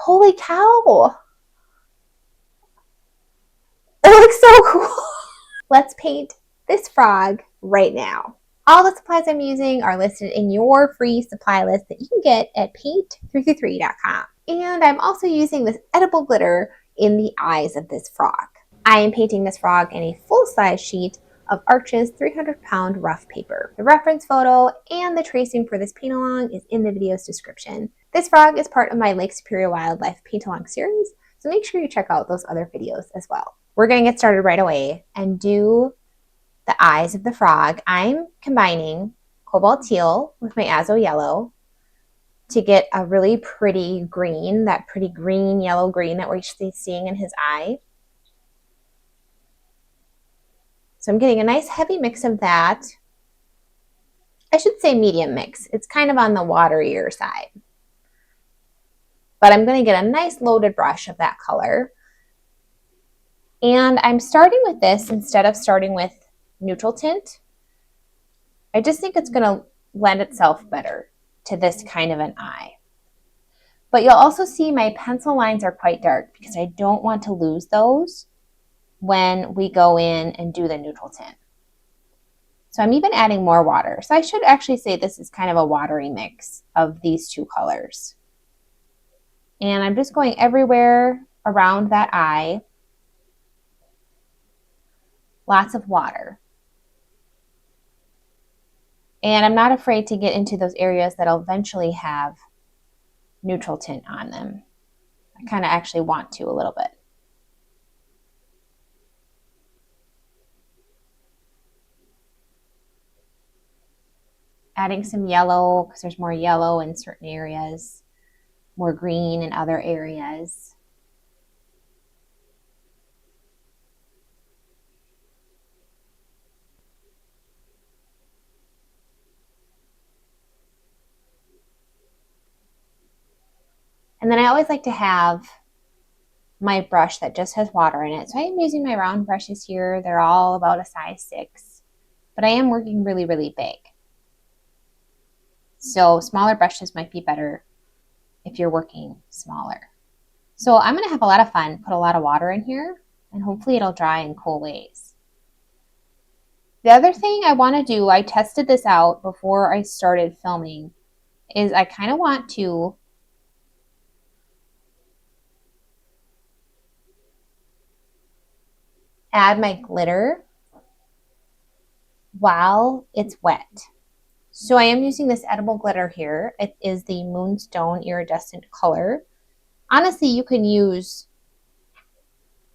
Holy cow! It looks so cool. Let's paint this frog right now. All the supplies I'm using are listed in your free supply list that you can get at paint333.com. And I'm also using this edible glitter in the eyes of this frog. I am painting this frog in a full-size sheet of Arches 300-pound rough paper. The reference photo and the tracing for this paint-along is in the video's description. This frog is part of my Lake Superior Wildlife paint-along series, so make sure you check out those other videos as well. We're going to get started right away and do the eyes of the frog. I'm combining cobalt teal with my azo yellow to get a really pretty green, that pretty green, yellow green that we're seeing in his eye. So I'm getting a nice heavy mix of that. I should say medium mix. It's kind of on the waterier side. But I'm going to get a nice loaded brush of that color. And I'm starting with this instead of starting with neutral tint. I just think it's going to lend itself better to this kind of an eye. But you'll also see my pencil lines are quite dark because I don't want to lose those when we go in and do the neutral tint. So I'm even adding more water. So I should actually say this is kind of a watery mix of these two colors. And I'm just going everywhere around that eye. Lots of water. And I'm not afraid to get into those areas that'll eventually have neutral tint on them. I kind of actually want to a little bit. Adding some yellow because there's more yellow in certain areas, more green in other areas. And then I always like to have my brush that just has water in it. So I am using my round brushes here. They're all about a size 6, but I am working really, really big. So smaller brushes might be better if you're working smaller. So I'm going to have a lot of fun, put a lot of water in here, and hopefully it'll dry in cool ways. The other thing I want to do, I tested this out before I started filming, is I kind of want to add my glitter while it's wet. So I am using this edible glitter here. It is the Moonstone Iridescent color. Honestly, you can use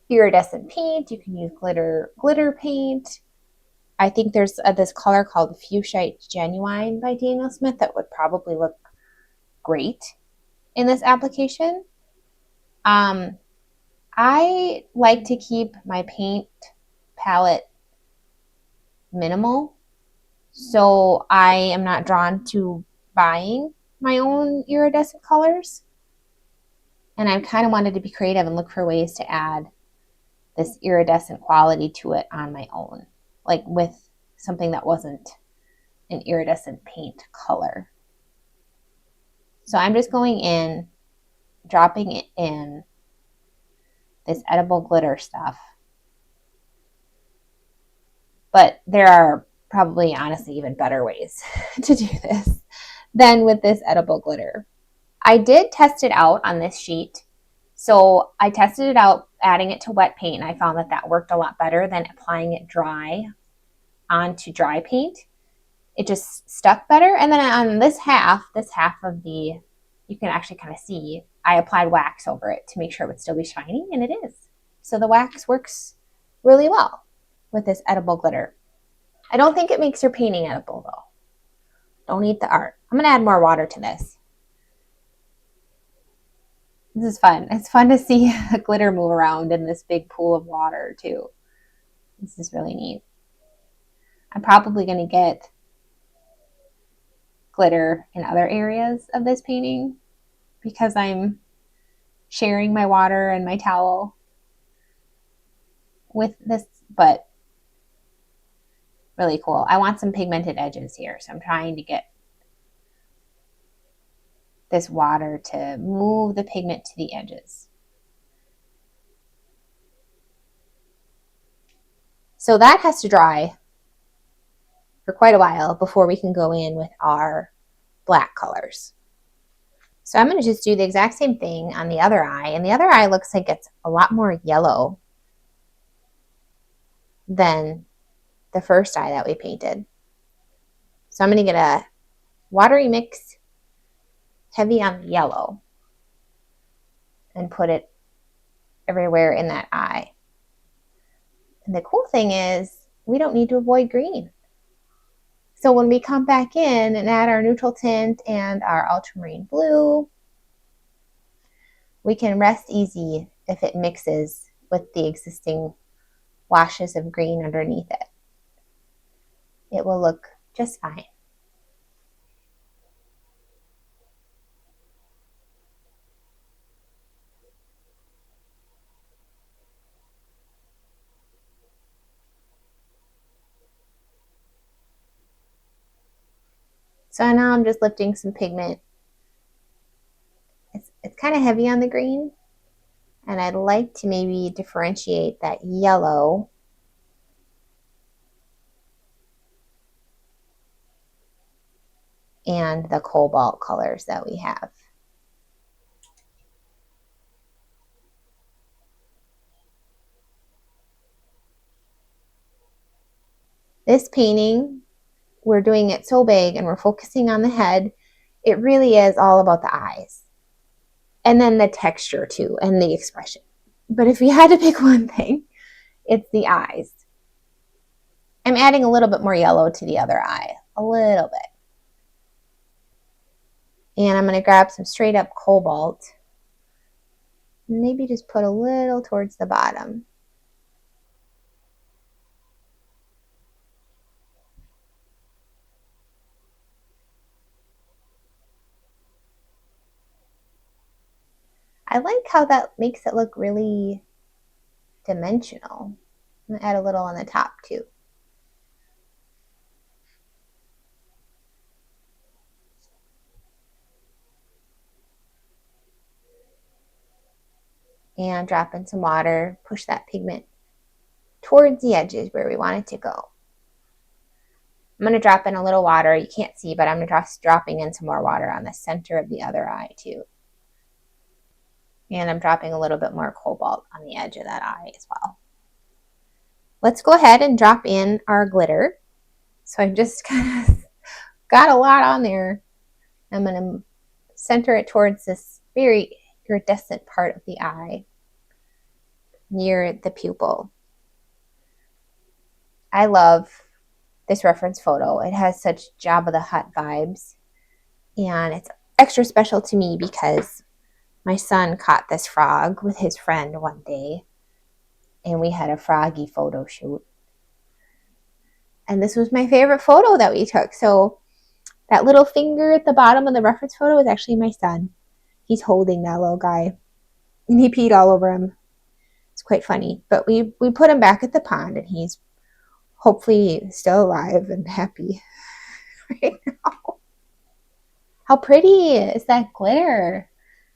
iridescent paint. You can use glitter paint. I think there's this color called Fuchsite Genuine by Daniel Smith that would probably look great in this application. I like to keep my paint palette minimal, so I am not drawn to buying my own iridescent colors. And I kind of wanted to be creative and look for ways to add this iridescent quality to it on my own, like with something that wasn't an iridescent paint color. So I'm just going in, dropping it in this edible glitter stuff. But there are probably, honestly, even better ways to do this than with this edible glitter. I did test it out on this sheet. So I tested it out adding it to wet paint, and I found that that worked a lot better than applying it dry onto dry paint. It just stuck better. And then on this half of the, you can actually kind of see, I applied wax over it to make sure it would still be shiny, and it is. So the wax works really well with this edible glitter. I don't think it makes your painting edible though. Don't eat the art. I'm gonna add more water to this. This is fun. It's fun to see the glitter move around in this big pool of water too. This is really neat. I'm probably gonna get glitter in other areas of this painting because I'm sharing my water and my towel with this, but really cool. I want some pigmented edges here, so I'm trying to get this water to move the pigment to the edges. So that has to dry for quite a while before we can go in with our black colors. So I'm going to just do the exact same thing on the other eye. And the other eye looks like it's a lot more yellow than the first eye that we painted. So I'm going to get a watery mix, heavy on the yellow, and put it everywhere in that eye. And the cool thing is we don't need to avoid green. So when we come back in and add our neutral tint and our ultramarine blue, we can rest easy if it mixes with the existing washes of green underneath it. It will look just fine. So now I'm just lifting some pigment. It's kind of heavy on the green, and I'd like to maybe differentiate that yellow and the cobalt colors that we have. This painting, we're doing it so big and we're focusing on the head. It really is all about the eyes. And then the texture too, and the expression. But if you had to pick one thing, it's the eyes. I'm adding a little bit more yellow to the other eye, a little bit. And I'm going to grab some straight up cobalt. Maybe just put a little towards the bottom. I like how that makes it look really dimensional. I'm going to add a little on the top too. And drop in some water, push that pigment towards the edges where we want it to go. I'm going to drop in a little water. You can't see, but I'm just dropping in some more water on the center of the other eye too. And I'm dropping a little bit more cobalt on the edge of that eye as well. Let's go ahead and drop in our glitter. So I've just kind of got a lot on there. I'm going to center it towards this very iridescent part of the eye near the pupil. I love this reference photo. It has such Jabba the Hutt vibes. And it's extra special to me because my son caught this frog with his friend one day, and we had a froggy photo shoot. And this was my favorite photo that we took. So that little finger at the bottom of the reference photo is actually my son. He's holding that little guy, and he peed all over him. It's quite funny. But we put him back at the pond, and he's hopefully still alive and happy right now. How pretty is that glitter?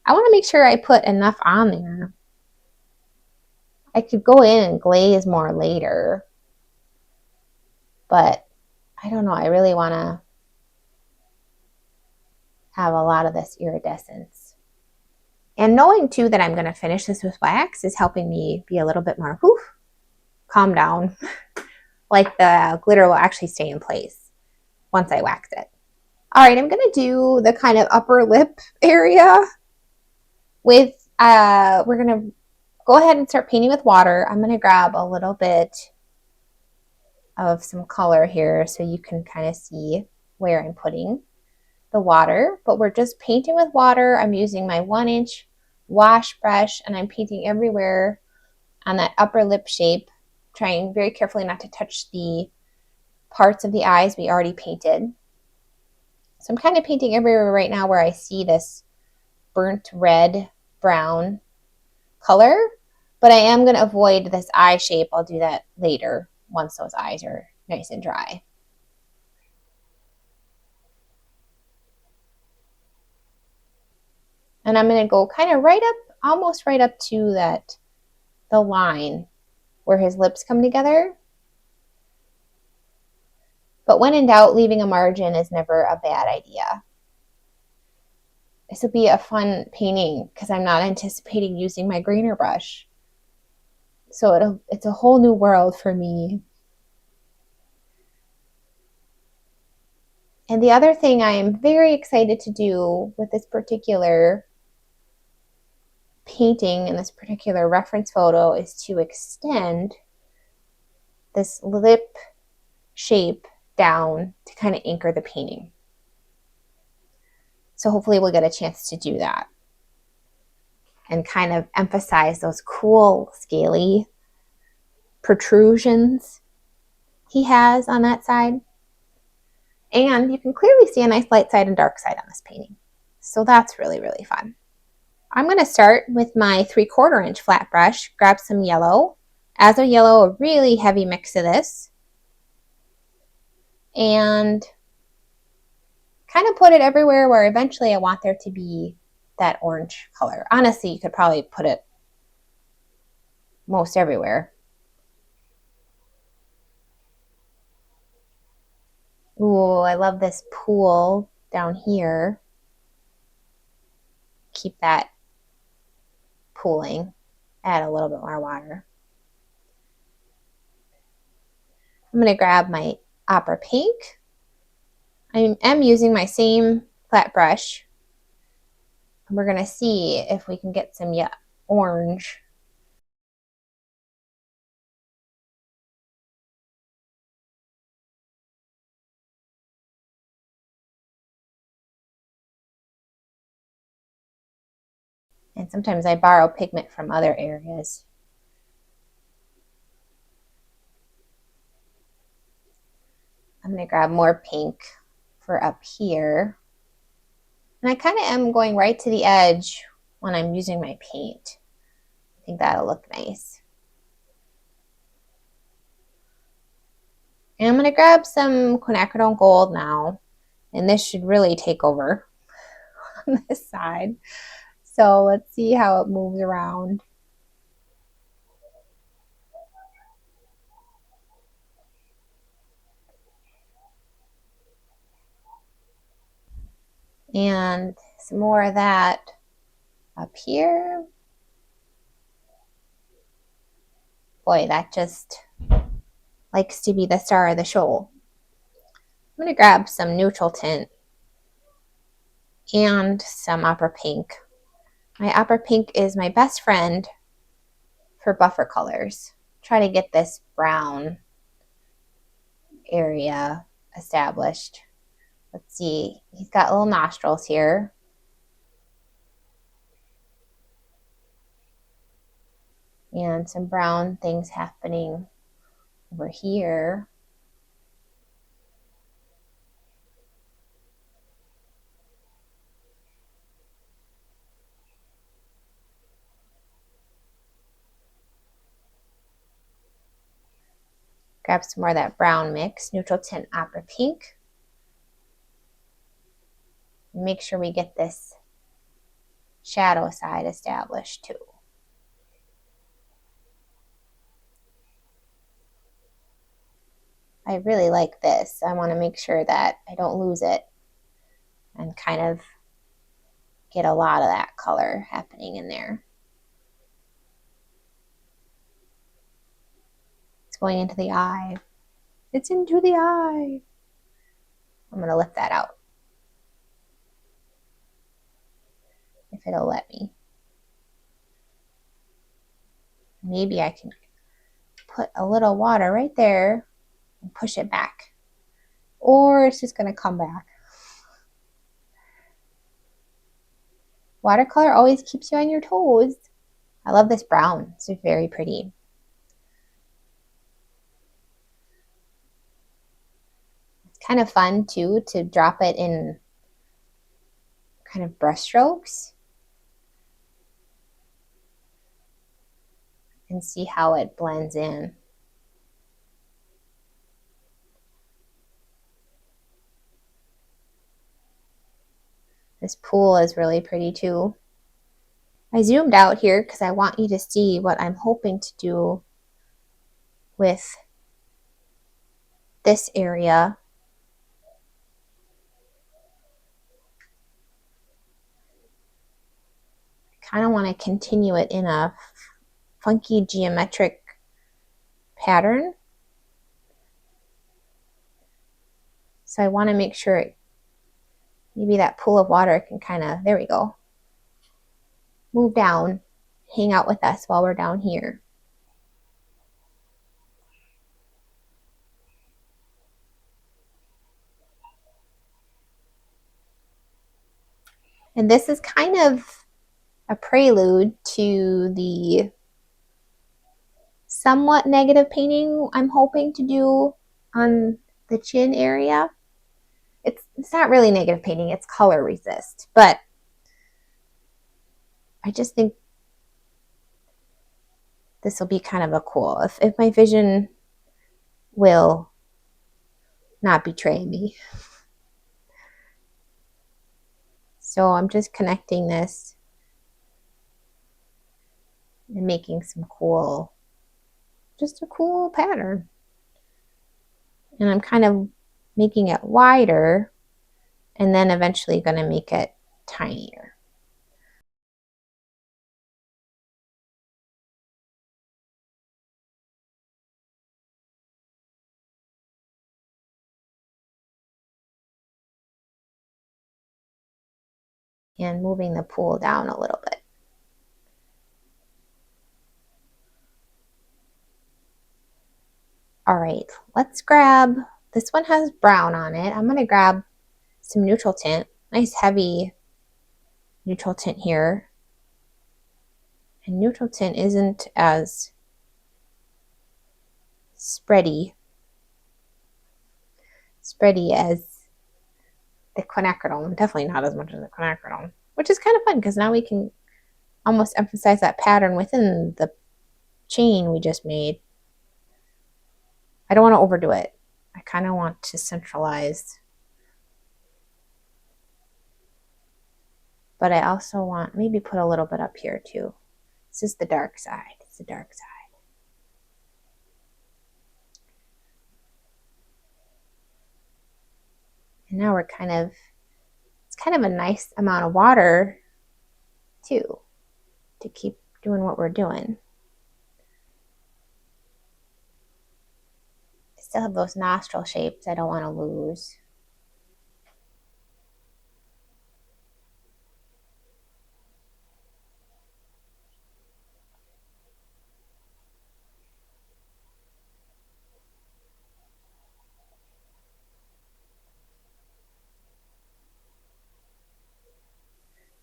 I want to make sure I put enough on there. I could go in and glaze more later, but I don't know. I really want to have a lot of this iridescence. And knowing too that I'm going to finish this with wax is helping me be a little bit more, calm down. Like the glitter will actually stay in place once I wax it. All right, I'm going to do the kind of upper lip area with, we're going to go ahead and start painting with water. I'm going to grab a little bit of some color here so you can kind of see where I'm putting the water, but we're just painting with water. I'm using my 1-inch wash brush and I'm painting everywhere on that upper lip shape, trying very carefully not to touch the parts of the eyes we already painted. So I'm kind of painting everywhere right now where I see this burnt red, brown color, but I am going to avoid this eye shape. I'll do that later once those eyes are nice and dry. And I'm going to go kind of right up, almost right up to the line where his lips come together. But when in doubt, leaving a margin is never a bad idea. This will be a fun painting because I'm not anticipating using my grainer brush. So it's a whole new world for me. And the other thing I am very excited to do with this particular painting and this particular reference photo is to extend this lip shape down to kind of anchor the painting. So hopefully we'll get a chance to do that and kind of emphasize those cool scaly protrusions he has on that side. And you can clearly see a nice light side and dark side on this painting. So that's really, really fun. I'm going to start with my 3/4 inch flat brush, grab some yellow, Azo yellow, a really heavy mix of this, and kind of put it everywhere where eventually I want there to be that orange color. Honestly, you could probably put it most everywhere. Ooh, I love this pool down here. Keep that pooling. Add a little bit more water. I'm going to grab my opera pink. I am using my same flat brush. And we're going to see if we can get some orange. And sometimes I borrow pigment from other areas. I'm going to grab more pink for up here. And I kind of am going right to the edge when I'm using my paint. I think that'll look nice. And I'm going to grab some quinacridone gold now. And this should really take over on this side. So let's see how it moves around. And some more of that up here. Boy, that just likes to be the star of the show. I'm going to grab some neutral tint and some opera pink. My opera pink is my best friend for buffer colors. Try to get this brown area established. Let's see, he's got little nostrils here. And some brown things happening over here. Grab some more of that brown mix, neutral tint opera pink. Make sure we get this shadow side established too. I really like this. I want to make sure that I don't lose it and kind of get a lot of that color happening in there. It's going into the eye. It's into the eye. I'm going to lift that out. If it'll let me. Maybe I can put a little water right there and push it back. Or it's just going to come back. Watercolor always keeps you on your toes. I love this brown. It's very pretty. It's kind of fun too to drop it in kind of brush strokes and see how it blends in. This pool is really pretty too. I zoomed out here because I want you to see what I'm hoping to do with this area. I kind of want to continue it in a funky geometric pattern. So I want to make sure maybe that pool of water can kind of, there we go, move down, hang out with us while we're down here. And this is kind of a prelude to the somewhat negative painting I'm hoping to do on the chin area. It's not really negative painting, it's color resist, but I just think this will be kind of a cool, if my vision will not betray me. So I'm just connecting this and making some cool, just a cool pattern. And I'm kind of making it wider and then eventually going to make it tinier. And moving the pool down a little bit. All right, let's grab, this one has brown on it. I'm going to grab some neutral tint, nice heavy neutral tint here. And neutral tint isn't as spready as the quinacridone. Definitely not as much as the quinacridone, which is kind of fun because now we can almost emphasize that pattern within the chain we just made. I don't want to overdo it. I kind of want to centralize. But I also want, maybe put a little bit up here too. This is the dark side. It's the dark side. And now we're kind of, it's kind of a nice amount of water too, to keep doing what we're doing. I still have those nostril shapes I don't want to lose.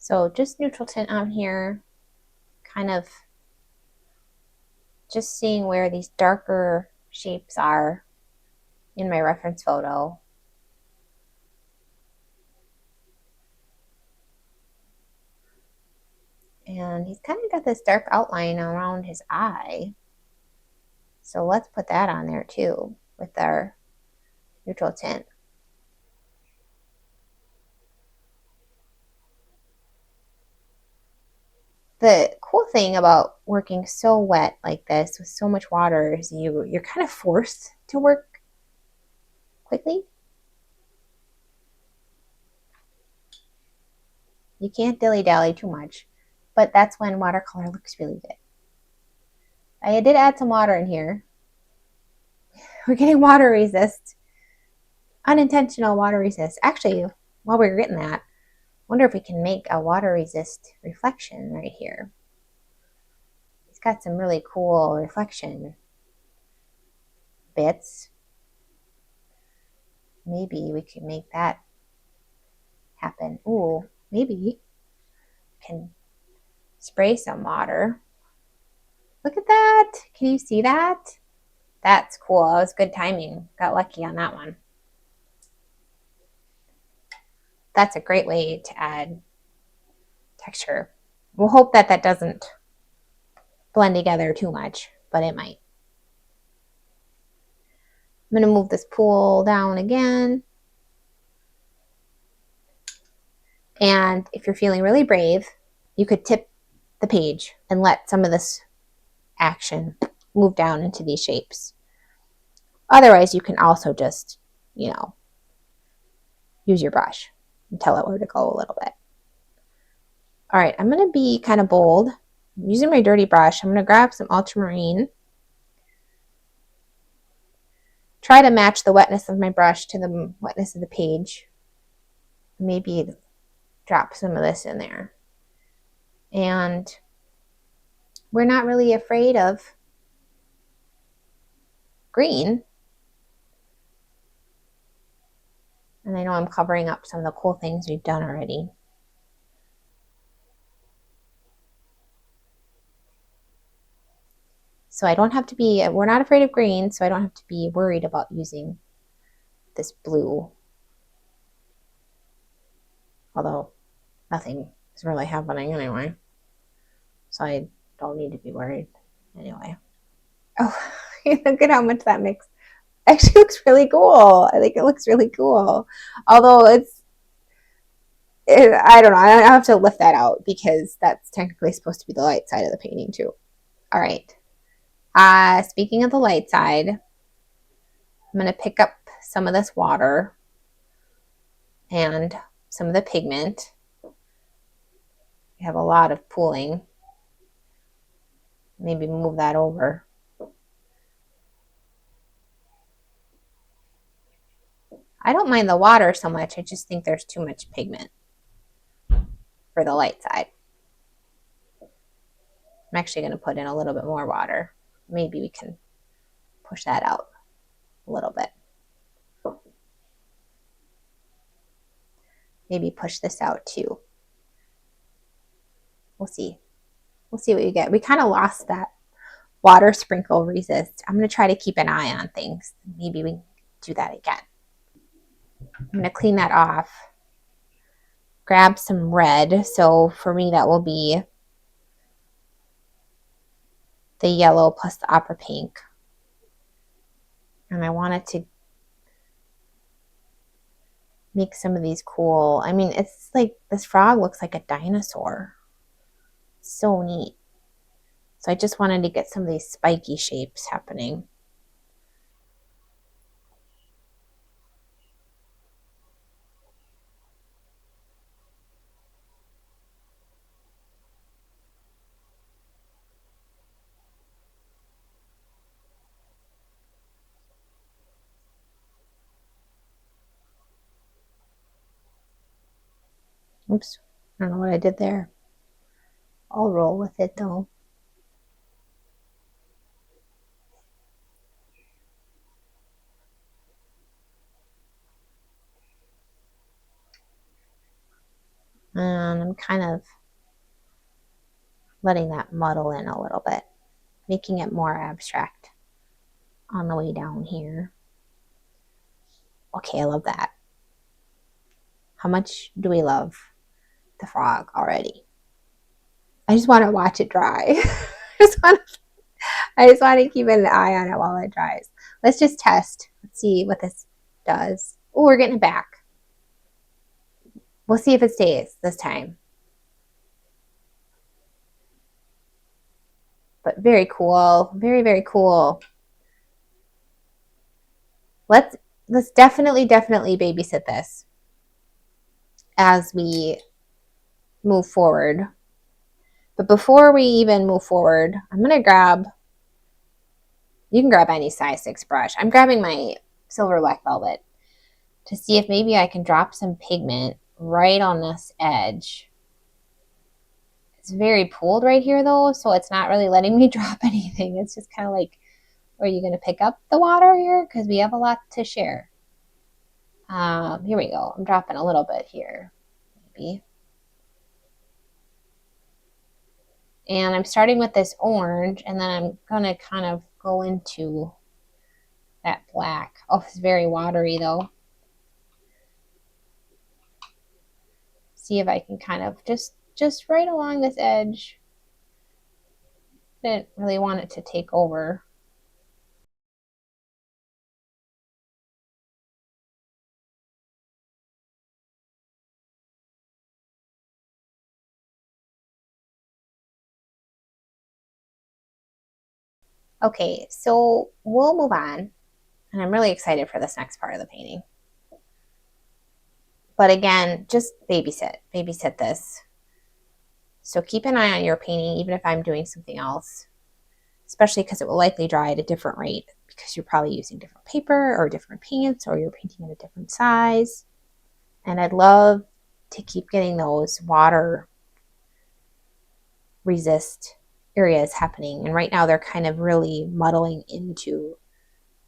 So just neutral tint on here, kind of just seeing where these darker shapes are in my reference photo. And he's kind of got this dark outline around his eye. So let's put that on there too with our neutral tint. The cool thing about working so wet like this with so much water is you're kind of forced to work quickly. You can't dilly-dally too much, but that's when watercolor looks really good. I did add some water in here. We're getting water resist, unintentional water resist. Actually, while we were getting that, wonder if we can make a water resist reflection right here. It's got some really cool reflection bits. Maybe we can make that happen. Ooh, maybe we can spray some water. Look at that. Can you see that? That's cool. That was good timing. Got lucky on that one. That's a great way to add texture. We'll hope that that doesn't blend together too much, but it might. I'm going to move this pool down again. And if you're feeling really brave, you could tip the page and let some of this action move down into these shapes. Otherwise, you can also just, use your brush and tell it where to go a little bit. All right, I'm going to be kind of bold. I'm using my dirty brush. I'm going to grab some ultramarine. Try to match the wetness of my brush to the wetness of the page. Maybe drop some of this in there. And we're not really afraid of green. And I know I'm covering up some of the cool things we've done already. So I don't have to be, we're not afraid of green, so I don't have to be worried about using this blue. Although nothing is really happening anyway. So I don't need to be worried anyway. Oh, look at how much that makes. Actually looks really cool. I think it looks really cool. Although I don't know. I have to lift that out because that's technically supposed to be the light side of the painting too. All right. Speaking of the light side, I'm going to pick up some of this water and some of the pigment. We have a lot of pooling. Maybe move that over. I don't mind the water so much. I just think there's too much pigment for the light side. I'm actually going to put in a little bit more water. Maybe we can push that out a little bit. Maybe push this out too. We'll see. We'll see what you get. We kind of lost that water sprinkle resist. I'm going to try to keep an eye on things. Maybe we can do that again. I'm going to clean that off. Grab some red. So for me, that will be the yellow plus the opera pink. And I wanted to make some of these cool. I mean, it's like this frog looks like a dinosaur. So neat. So I just wanted to get some of these spiky shapes happening. Oops, I don't know what I did there. I'll roll with it though. And I'm kind of letting that muddle in a little bit, making it more abstract on the way down here. Okay, I love that. How much do we love the frog already? I just want to watch it dry. I just want to keep an eye on it while it dries. Let's just test. Let's see what this does. Oh, we're getting it back. We'll see if it stays this time. But very cool. Very, very cool. Let's definitely babysit this as we move forward. But before we even move forward, I'm going to grab, you can grab any size 6 brush. I'm grabbing my silver black velvet to see if maybe I can drop some pigment right on this edge. It's very pooled right here though, so it's not really letting me drop anything. It's just kind of like, are you going to pick up the water here? Because we have a lot to share. Here we go. I'm dropping a little bit here, maybe. And I'm starting with this orange, and then I'm going to kind of go into that black. Oh, it's very watery though. See if I can kind of just right along this edge. Didn't really want it to take over. Okay, so we'll move on. And I'm really excited for this next part of the painting. But again, just babysit this. So keep an eye on your painting, even if I'm doing something else, especially because it will likely dry at a different rate because you're probably using different paper or different paints or you're painting at a different size. And I'd love to keep getting those water resist areas happening. And right now they're kind of really muddling into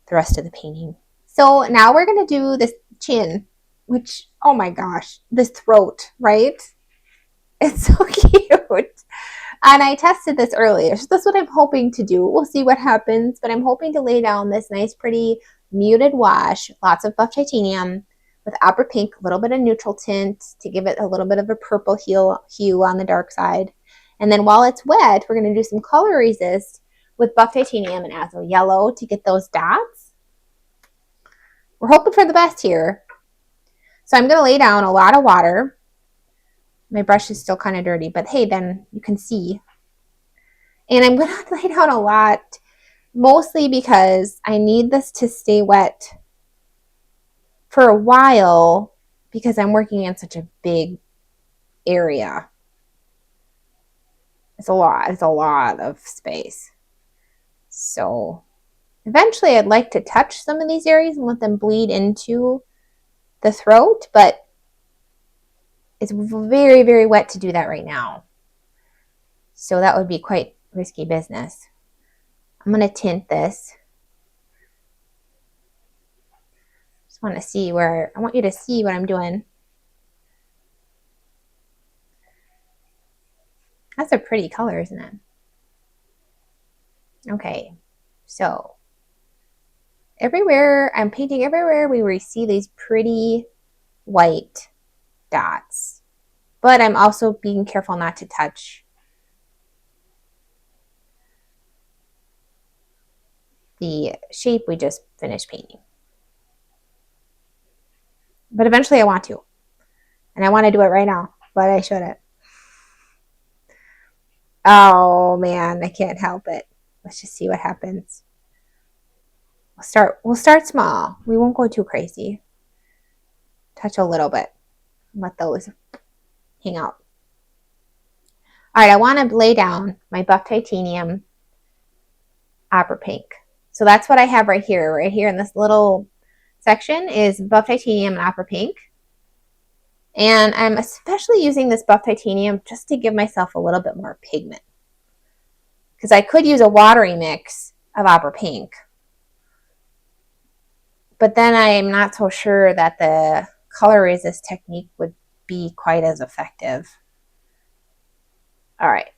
the rest of the painting. So now we're going to do this chin, which, oh my gosh, this throat, right? It's so cute. And I tested this earlier. So that's what I'm hoping to do. We'll see what happens. But I'm hoping to lay down this nice, pretty muted wash, lots of buff titanium with opera pink, a little bit of neutral tint to give it a little bit of a purple hue on the dark side. And then while it's wet, we're going to do some color resist with buff titanium and azo yellow to get those dots. We're hoping for the best here. So I'm going to lay down a lot of water. My brush is still kind of dirty, but hey, then you can see. And I'm going to lay down a lot, mostly because I need this to stay wet for a while because I'm working in such a big area. It's a lot of space. So eventually I'd like to touch some of these areas and let them bleed into the throat, but it's very, very wet to do that right now. So that would be quite risky business. I'm going to tint this. Just want to see where, I want you to see what I'm doing. That's a pretty color, isn't it? Okay, so everywhere, I'm painting everywhere we see these pretty white dots. But I'm also being careful not to touch the shape we just finished painting. But eventually I want to. And I want to do it right now, but I shouldn't. Oh man, I can't help it. Let's just see what happens. We'll start small. We won't go too crazy. Touch a little bit. Let those hang out. All right, I want to lay down my buff titanium opera pink. So that's what I have right here. Right here in this little section is buff titanium and opera pink. And I'm especially using this buff titanium just to give myself a little bit more pigment. Because I could use a watery mix of opera pink. But then I'm not so sure that the color resist technique would be quite as effective. All right.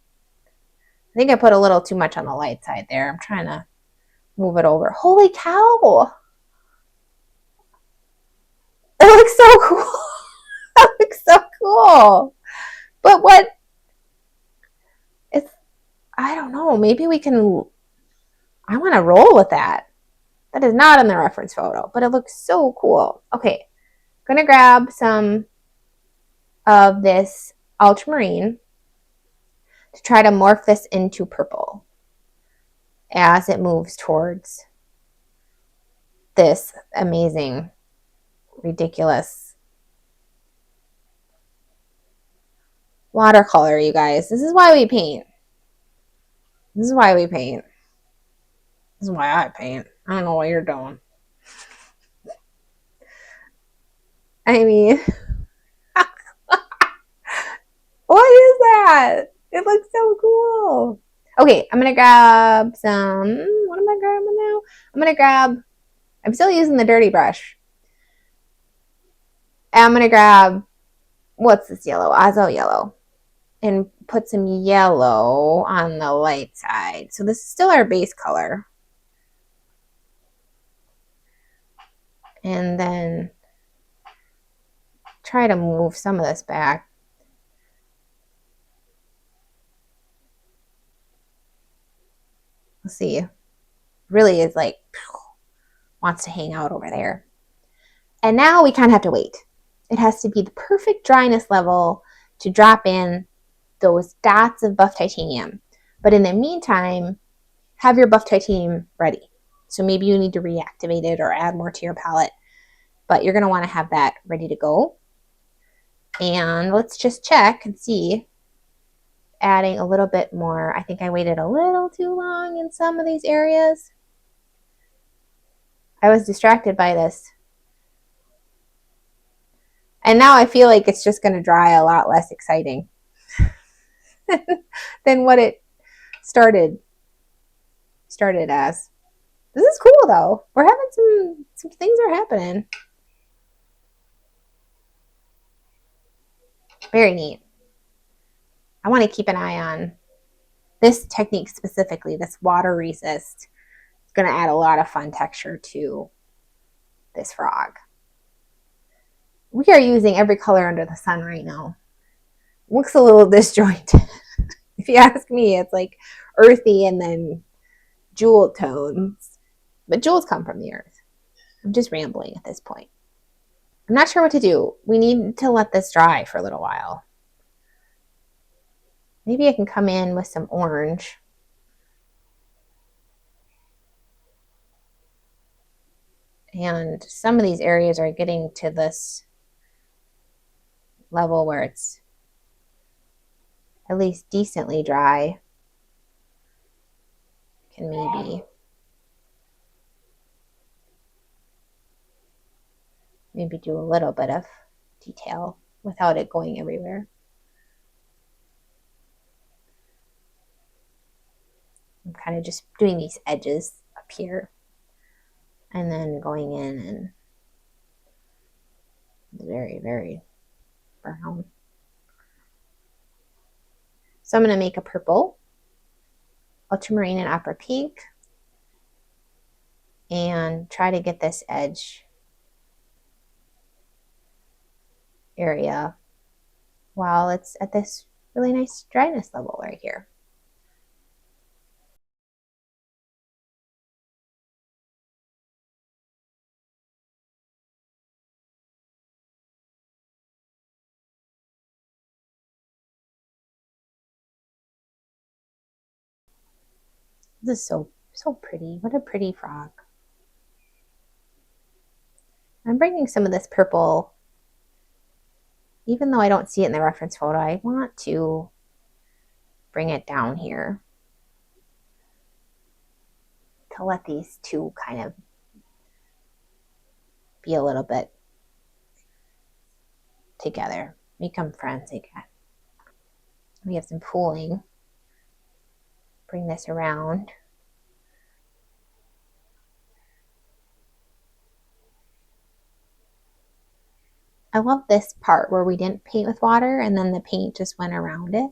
I think I put a little too much on the light side there. I'm trying to move it over. Holy cow! It looks so cool. That looks so cool. But what? I don't know. Maybe we can. I want to roll with that. That is not in the reference photo, but it looks so cool. Okay, I'm going to grab some of this ultramarine to try to morph this into purple as it moves towards this amazing, ridiculous watercolor, you guys. This is why we paint. This is why we paint. This is why I paint. I don't know what you're doing. I mean, what is that? It looks so cool. Okay, I'm going to grab some, what am I grabbing now? I'm still using the dirty brush. And I'm going to grab, what's this yellow? Azo yellow. And put some yellow on the light side. So this is still our base color. And then try to move some of this back. Let's see. Really is like, wants to hang out over there. And now we kind of have to wait. It has to be the perfect dryness level to drop in those dots of buff titanium. But in the meantime, have your buff titanium ready. So maybe you need to reactivate it or add more to your palette, but you're going to want to have that ready to go. And let's just check and see, adding a little bit more. I think I waited a little too long in some of these areas. I was distracted by this. And now I feel like it's just going to dry a lot less exciting than what it started as. This is cool though. We're having some things are happening. Very neat. I want to keep an eye on this technique specifically, this water resist. It's going to add a lot of fun texture to this frog. We are using every color under the sun right now. Looks a little disjointed. If you ask me, it's like earthy and then jewel tones. But jewels come from the earth. I'm just rambling at this point. I'm not sure what to do. We need to let this dry for a little while. Maybe I can come in with some orange. And some of these areas are getting to this level where it's at least decently dry. Can maybe do a little bit of detail without it going everywhere. I'm kind of just doing these edges up here and then going in and very, very brown. So I'm going to make a purple, ultramarine, and opera pink, and try to get this edge area while it's at this really nice dryness level right here. This is so pretty. What a pretty frog. I'm bringing some of this purple, even though I don't see it in the reference photo, I want to bring it down here to let these two kind of be a little bit together, become friends again. We have some pooling. Bring this around. I love this part where we didn't paint with water and then the paint just went around it.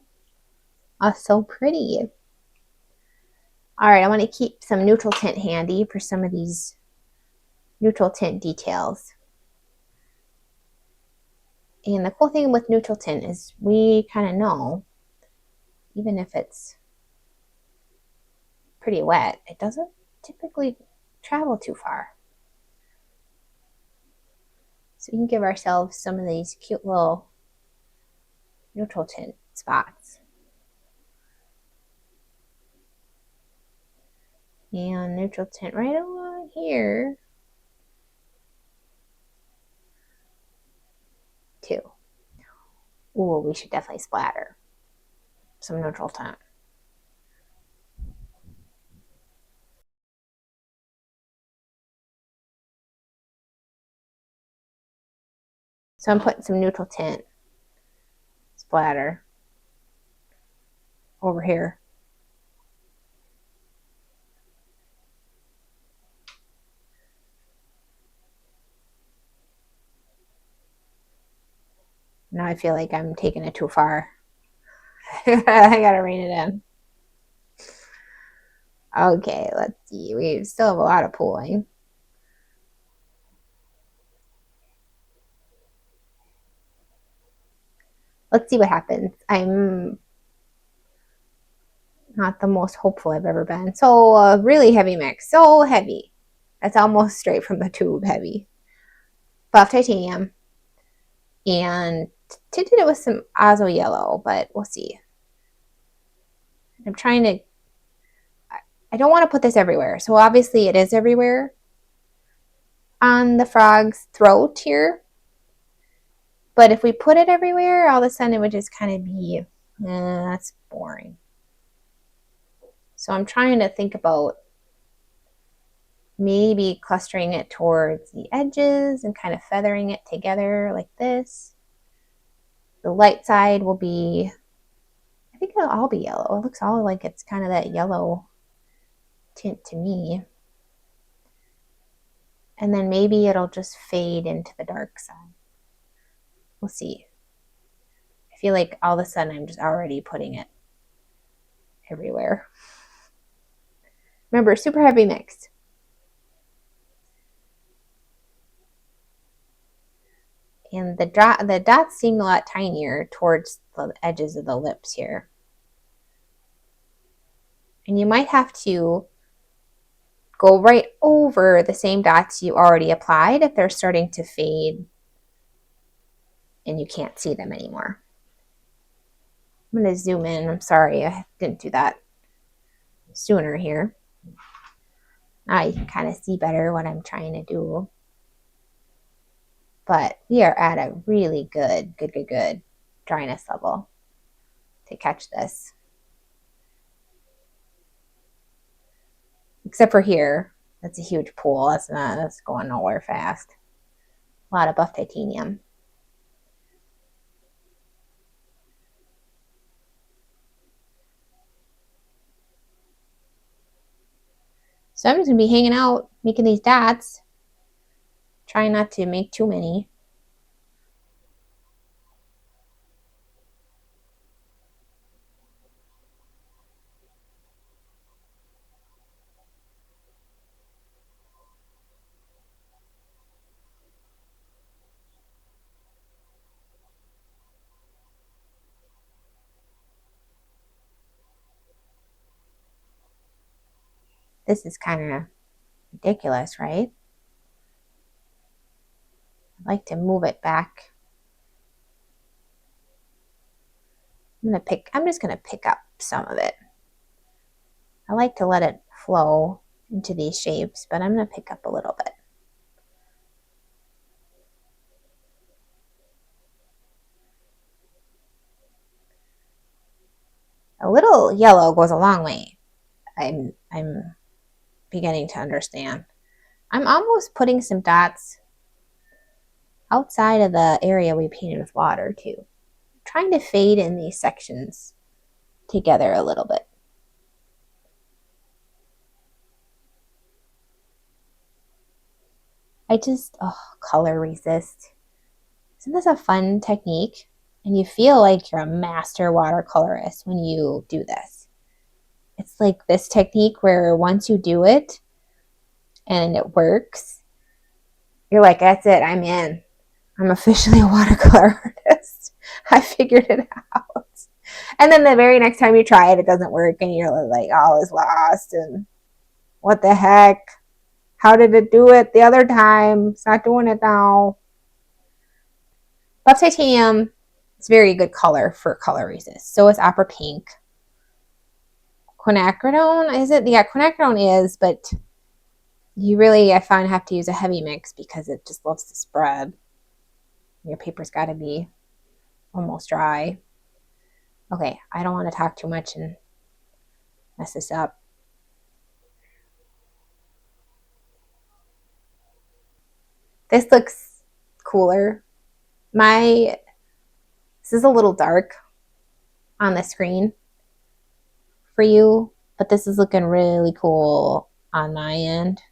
Oh, so pretty. All right, I want to keep some neutral tint handy for some of these neutral tint details. And the cool thing with neutral tint is we kind of know, even if it's pretty wet, it doesn't typically travel too far. So we can give ourselves some of these cute little neutral tint spots. And neutral tint right along here too. Ooh, we should definitely splatter some neutral tint. So I'm putting some neutral tint splatter over here. Now I feel like I'm taking it too far. I gotta rein it in. Okay, let's see. We still have a lot of pooling. Let's see what happens. I'm not the most hopeful I've ever been. So really heavy mix. So heavy. That's almost straight from the tube heavy. Buff titanium. And tinted it with some Azo yellow, but we'll see. I'm trying to I don't want to put this everywhere. So obviously it is everywhere on the frog's throat here. But if we put it everywhere, all of a sudden it would just kind of be, that's boring. So I'm trying to think about maybe clustering it towards the edges and kind of feathering it together like this. The light side will be, I think it'll all be yellow. It looks all like it's kind of that yellow tint to me. And then maybe it'll just fade into the dark side. We'll see. I feel like all of a sudden I'm just already putting it everywhere. Remember, super heavy mix. And the dots seem a lot tinier towards the edges of the lips here. And you might have to go right over the same dots you already applied if they're starting to fade and you can't see them anymore. I'm going to zoom in. I'm sorry, I didn't do that sooner here. Now you can kind of see better what I'm trying to do. But we are at a really good dryness level to catch this. Except for here, that's a huge pool. That's going nowhere fast. A lot of buff titanium. So I'm just going to be hanging out, making these dots. Trying not to make too many. This is kind of ridiculous, right? I'd like to move it back. I'm just going to pick up some of it. I like to let it flow into these shapes, but I'm going to pick up a little bit. A little yellow goes a long way. I'm beginning to understand. I'm almost putting some dots outside of the area we painted with water too. I'm trying to fade in these sections together a little bit. Color resist. Isn't this a fun technique? And you feel like you're a master watercolorist when you do this. It's like this technique where once you do it and it works, you're like, that's it, I'm in. I'm officially a watercolor artist. I figured it out. And then the very next time you try it, it doesn't work and you're like, all is lost and what the heck? How did it do it the other time? It's not doing it now. Buff titanium is very good color for color resist. So is opera pink. Quinacridone, is it? Yeah, quinacridone is, but you really, I find, have to use a heavy mix because it just loves to spread. Your paper's got to be almost dry. Okay, I don't want to talk too much and mess this up. This looks cooler. This is a little dark on the screen for you, but this is looking really cool on my end.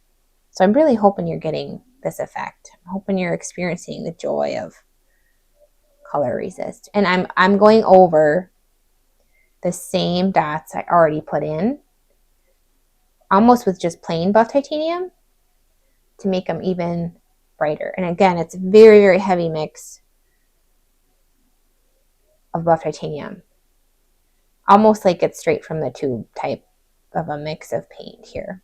So I'm really hoping you're getting this effect. I'm hoping you're experiencing the joy of color resist. And I'm going over the same dots I already put in, almost with just plain buff titanium to make them even brighter. And again, it's a very, very heavy mix of buff titanium. Almost like it's straight from the tube type of a mix of paint here.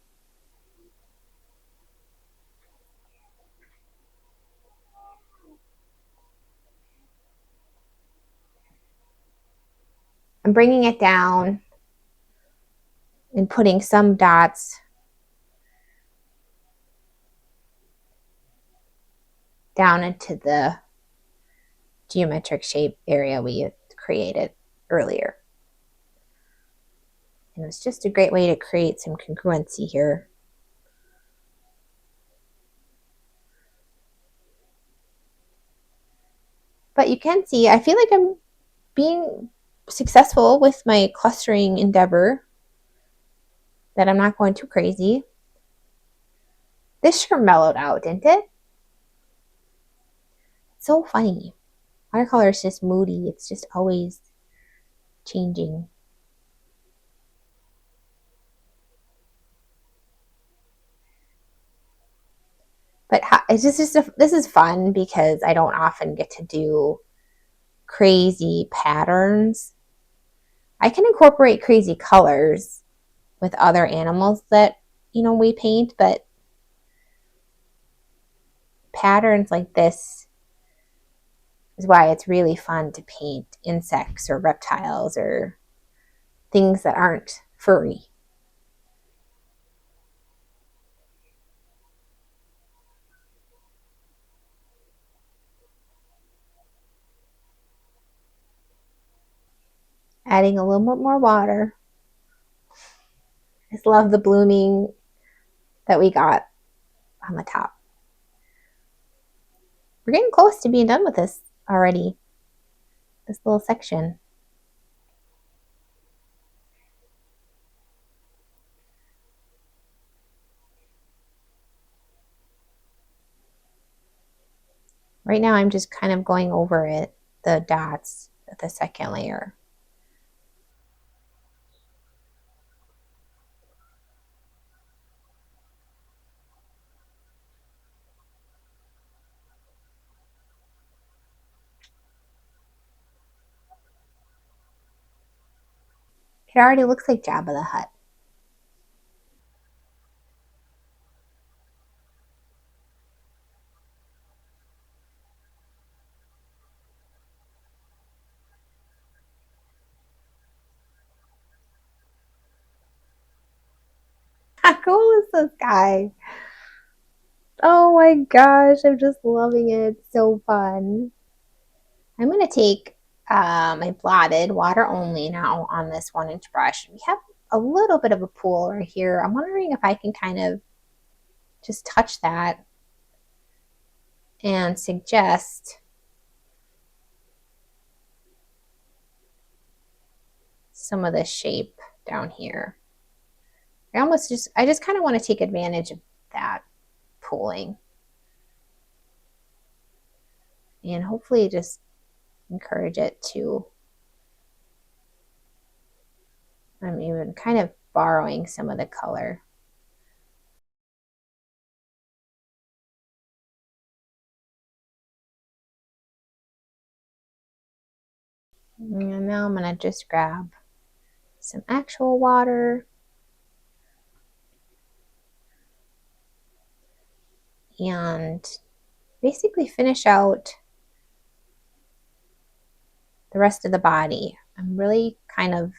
I'm bringing it down and putting some dots down into the geometric shape area we created earlier. And it's just a great way to create some congruency here. But you can see, I feel like I'm being successful with my clustering endeavor, that I'm not going too crazy. This sure mellowed out, didn't it? It's so funny. Watercolor is just moody. It's just always changing. But it's just this is fun because I don't often get to do crazy patterns. I can incorporate crazy colors with other animals that, we paint, but patterns like this is why it's really fun to paint insects or reptiles or things that aren't furry. Adding a little bit more water. I just love the blooming that we got on the top. We're getting close to being done with this already, this little section. Right now I'm just kind of going over it, the dots, the second layer. It already looks like Jabba the Hutt. How cool is this guy? Oh my gosh, I'm just loving it. It's so fun. I'm going to take my blotted water only now on this 1-inch brush. We have a little bit of a pool right here. I'm wondering if I can kind of just touch that and suggest some of the shape down here. I just kind of want to take advantage of that pooling and hopefully just encourage it to, I'm even kind of borrowing some of the color. And now I'm going to just grab some actual water and basically finish out the rest of the body. I'm really kind of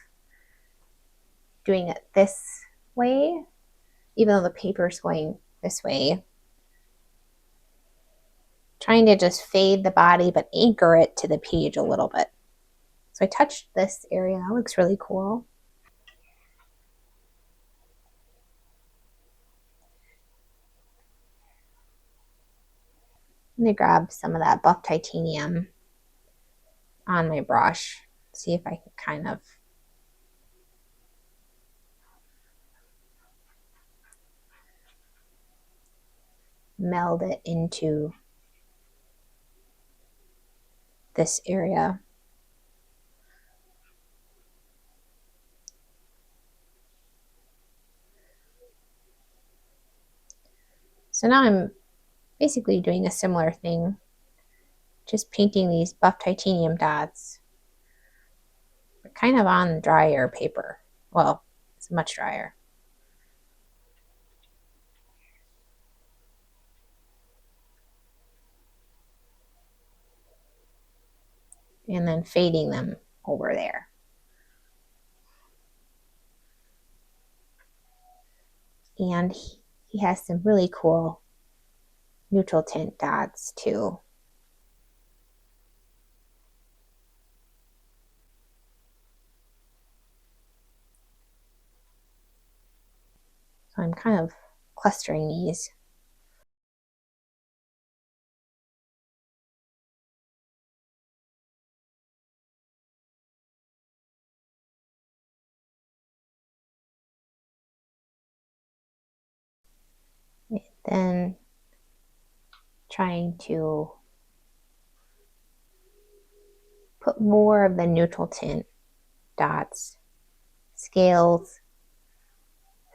doing it this way, even though the paper's going this way. Trying to just fade the body, but anchor it to the page a little bit. So I touched this area. That looks really cool. I'm going to grab some of that buff titanium on my brush. See if I can kind of meld it into this area. So now I'm basically doing a similar thing, just painting these buff titanium dots, but kind of on drier paper. Well, it's much drier. And then fading them over there. And he has some really cool neutral tint dots too. So I'm kind of clustering these. And then trying to put more of the neutral tint dots, scales,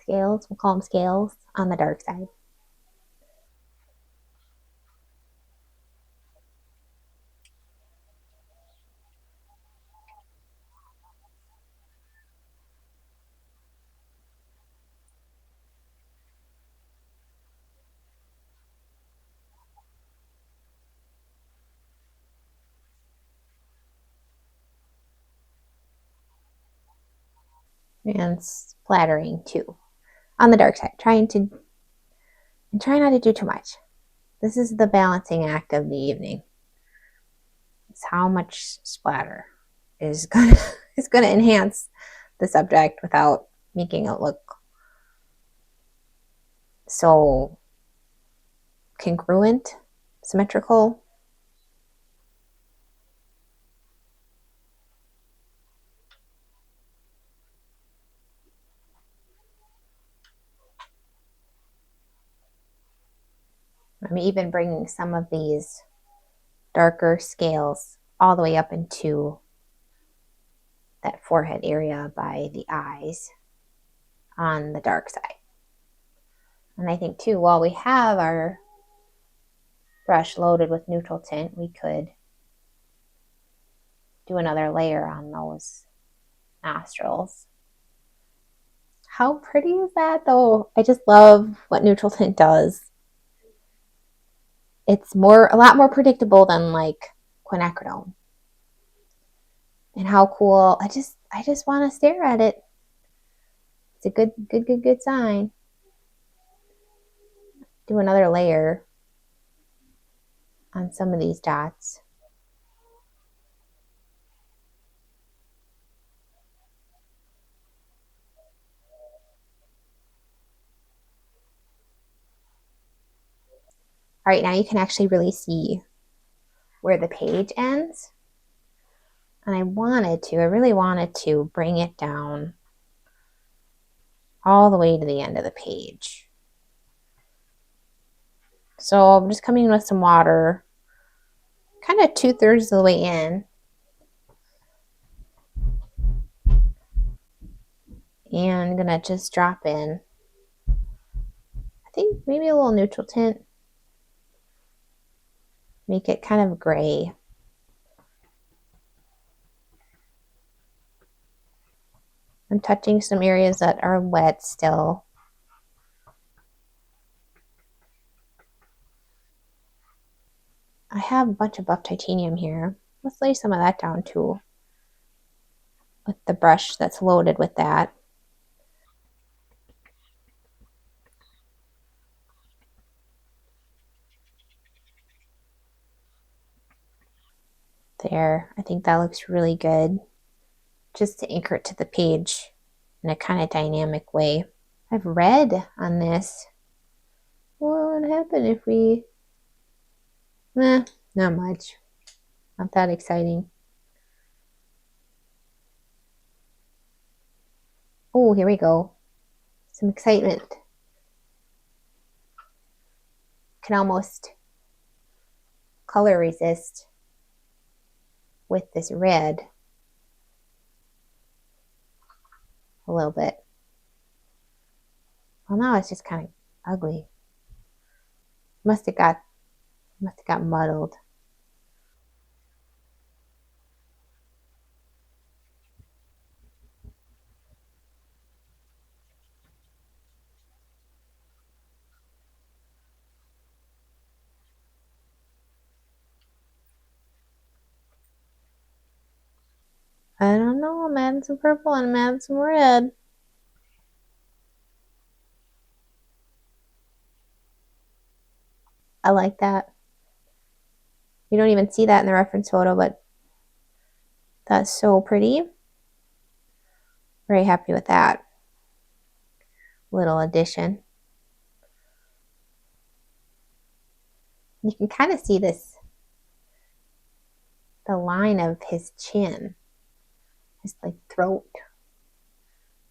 we'll call them scales, on the dark side. And splattering too on the dark side, try not to do too much. This is the balancing act of the evening. It's how much splatter is gonna is gonna enhance the subject without making it look so congruent, symmetrical. I'm even bringing some of these darker scales all the way up into that forehead area by the eyes on the dark side. And I think too, while we have our brush loaded with neutral tint, we could do another layer on those nostrils. How pretty is that though? I just love what neutral tint does. It's a lot more predictable than like quinacridone. And how cool. I just want to stare at it. It's a good sign. Do another layer on some of these dots. All right, now you can actually really see where the page ends. And I really wanted to bring it down all the way to the end of the page. So I'm just coming in with some water, kind of 2/3 of the way in. And I'm gonna just drop in, I think maybe a little neutral tint, make it kind of gray. I'm touching some areas that are wet still. I have a bunch of buff titanium here. Let's lay some of that down too, with the brush that's loaded with that. There, I think that looks really good, just to anchor it to the page in a kind of dynamic way. I've read on this. What would happen if we... Not much. Not that exciting. Oh, here we go. Some excitement. Can almost color resist with this red a little bit. Well, now it's just kind of ugly. Must have got muddled. I don't know. I'm adding some purple and I'm adding some red. I like that. You don't even see that in the reference photo, but that's so pretty. Very happy with that little addition. You can kind of see this, the line of his chin, his like throat.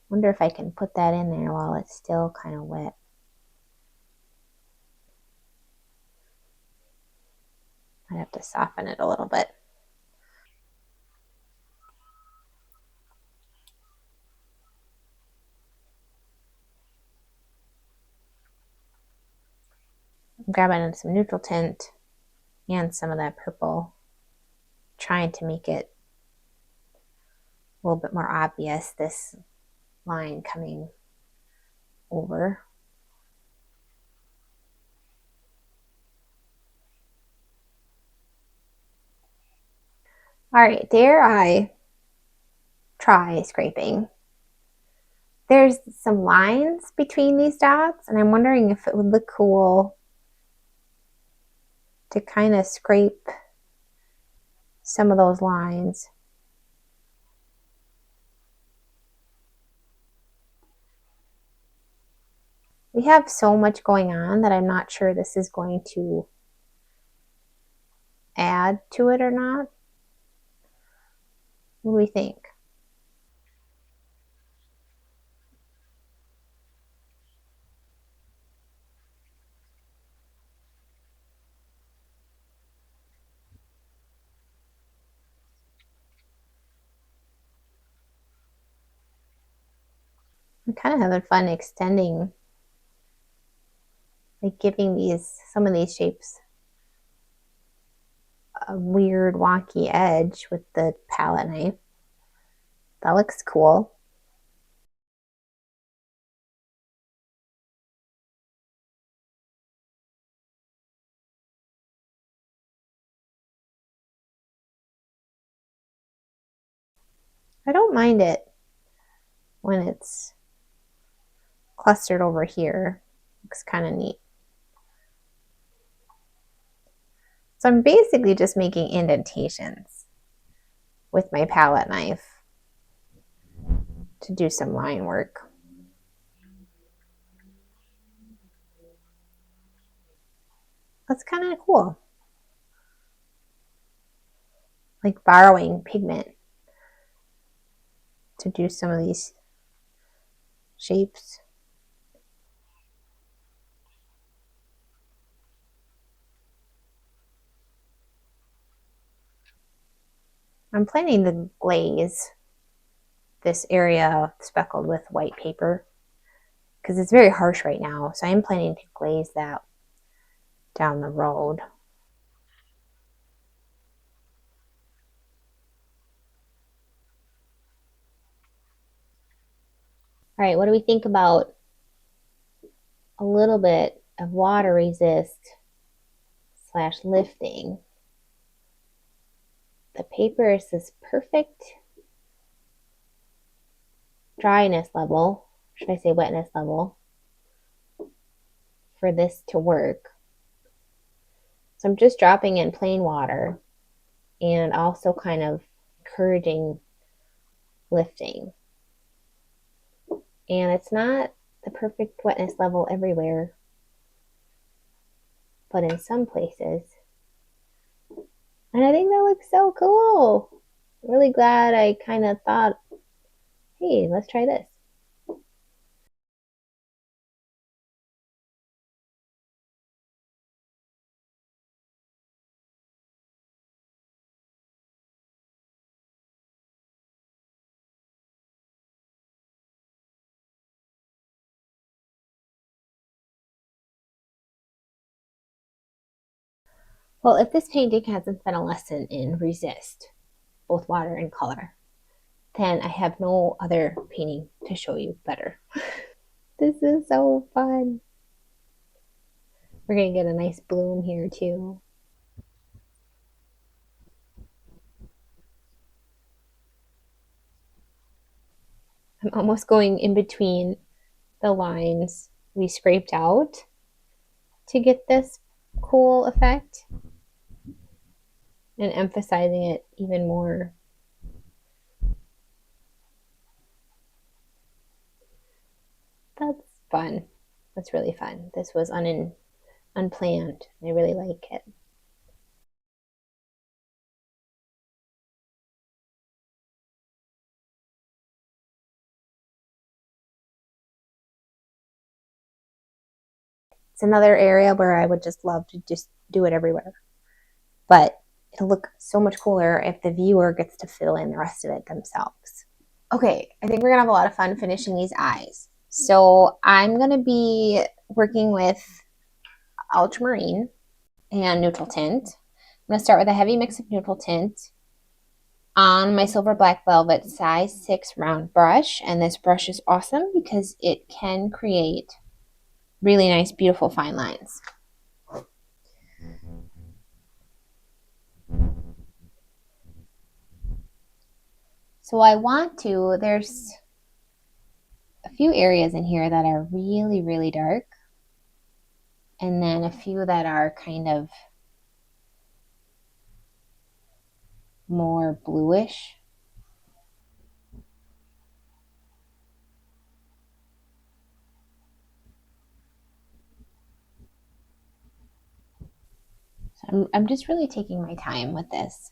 Wonder if I can put that in there while it's still kind of wet. I'd have to soften it a little bit. I'm grabbing some neutral tint and some of that purple, trying to make it a little bit more obvious, this line coming over. All right, there I try scraping. There's some lines between these dots, and I'm wondering if it would look cool to kind of scrape some of those lines. We have so much going on that I'm not sure this is going to add to it or not. What do we think? I'm kind of having fun extending, like giving some of these shapes a weird wonky edge with the palette knife. That looks cool. I don't mind it when it's clustered over here. Looks kind of neat. So I'm basically just making indentations with my palette knife to do some line work. That's kind of cool. Like borrowing pigment to do some of these shapes. I'm planning to glaze this area speckled with white paper because it's very harsh right now. So I'm planning to glaze that down the road. All right, what do we think about a little bit of water resist slash lifting? The paper is this perfect dryness level, should I say wetness level, for this to work. So I'm just dropping in plain water and also kind of encouraging lifting. And it's not the perfect wetness level everywhere, but in some places. And I think that looks so cool. I'm really glad I kind of thought, hey, let's try this. Well, if this painting hasn't been a lesson in resist, both water and color, then I have no other painting to show you better. This is so fun. We're going to get a nice bloom here too. I'm almost going in between the lines we scraped out to get this cool effect and emphasizing it even more. That's fun. That's really fun. This was unplanned. I really like it. It's another area where I would just love to just do it everywhere. But it'll look so much cooler if the viewer gets to fill in the rest of it themselves. Okay, I think we're gonna have a lot of fun finishing these eyes. So I'm gonna be working with ultramarine and neutral tint. I'm gonna start with a heavy mix of neutral tint on my silver black velvet size 6 round brush. And this brush is awesome because it can create really nice, beautiful fine lines. So there's a few areas in here that are really, really dark, and then a few that are kind of more bluish. So I'm just really taking my time with this.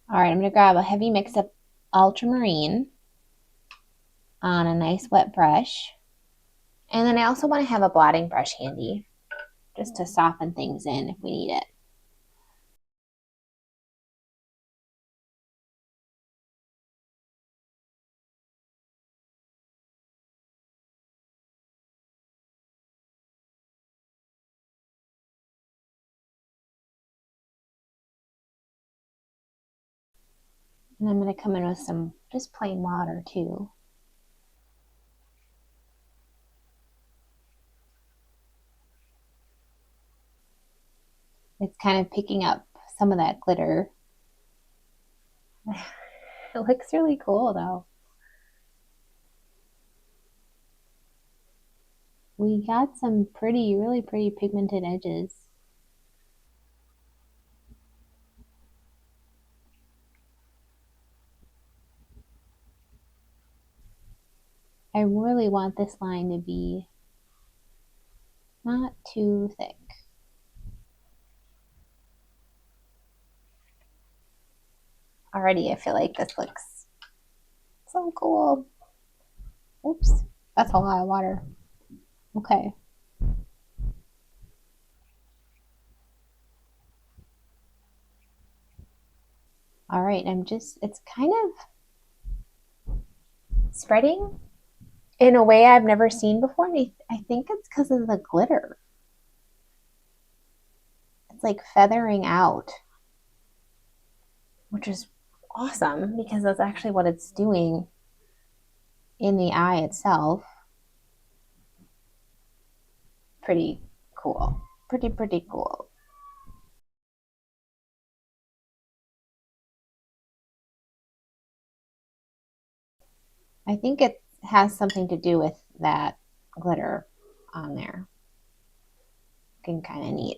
All right, I'm going to grab a heavy mix of ultramarine on a nice wet brush. And then I also want to have a blotting brush handy just to soften things in if we need it. And I'm going to come in with some just plain water too. It's kind of picking up some of that glitter. It looks really cool though. We got some really pretty pigmented edges. I really want this line to be not too thick. Already I feel like this looks so cool. Oops, that's a lot of water. Okay. All right, it's kind of spreading in a way I've never seen before. And I think it's because of the glitter. It's like feathering out, which is awesome because that's actually what it's doing in the eye itself. Pretty cool. Pretty cool. I think it has something to do with that glitter on there. Looking kind of neat.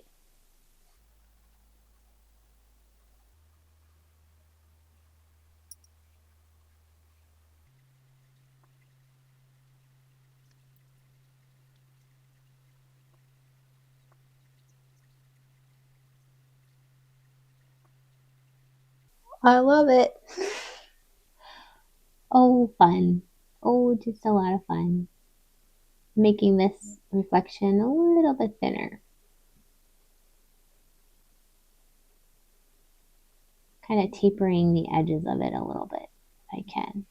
I love it. Oh, fun. Oh, just a lot of fun. Making this reflection a little bit thinner. Kind of tapering the edges of it a little bit if I can.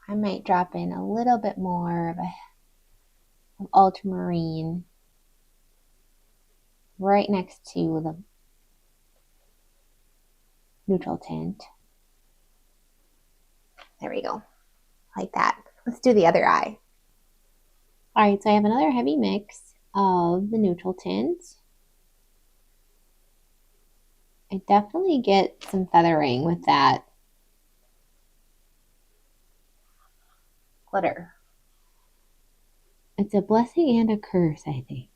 I might drop in a little bit more of ultramarine right next to the neutral tint. There we go. Like that. Let's do the other eye. All right, so I have another heavy mix of the neutral tint. I definitely get some feathering with that glitter. It's a blessing and a curse, I think.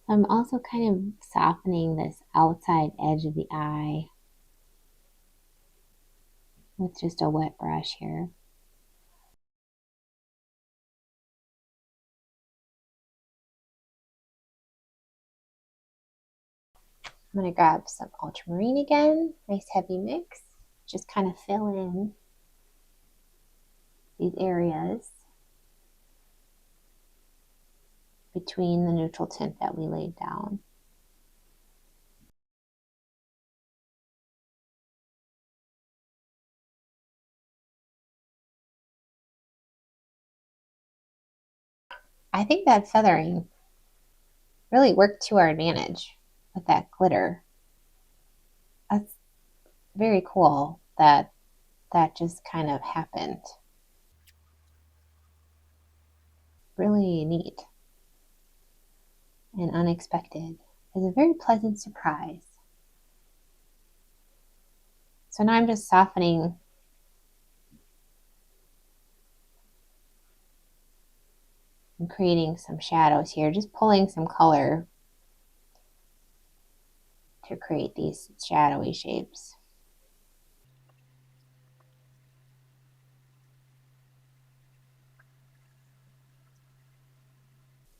I'm also kind of softening this outside edge of the eye with just a wet brush here. I'm going to grab some ultramarine again, nice heavy mix, just kind of fill in these areas between the neutral tint that we laid down. I think that feathering really worked to our advantage with that glitter. That's very cool that that just kind of happened. Really neat and unexpected. It's a very pleasant surprise. So now I'm just softening and creating some shadows here, just pulling some color to create these shadowy shapes.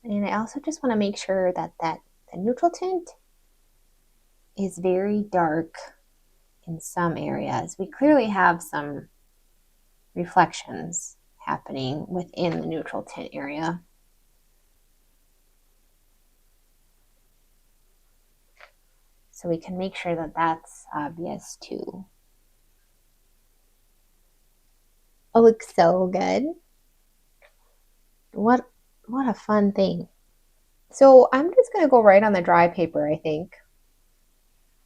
And I also just want to make sure that the neutral tint is very dark in some areas. We clearly have some reflections happening within the neutral tint area. So we can make sure that that's obvious too. Oh, looks so good. What a fun thing. So I'm just going to go right on the dry paper, I think.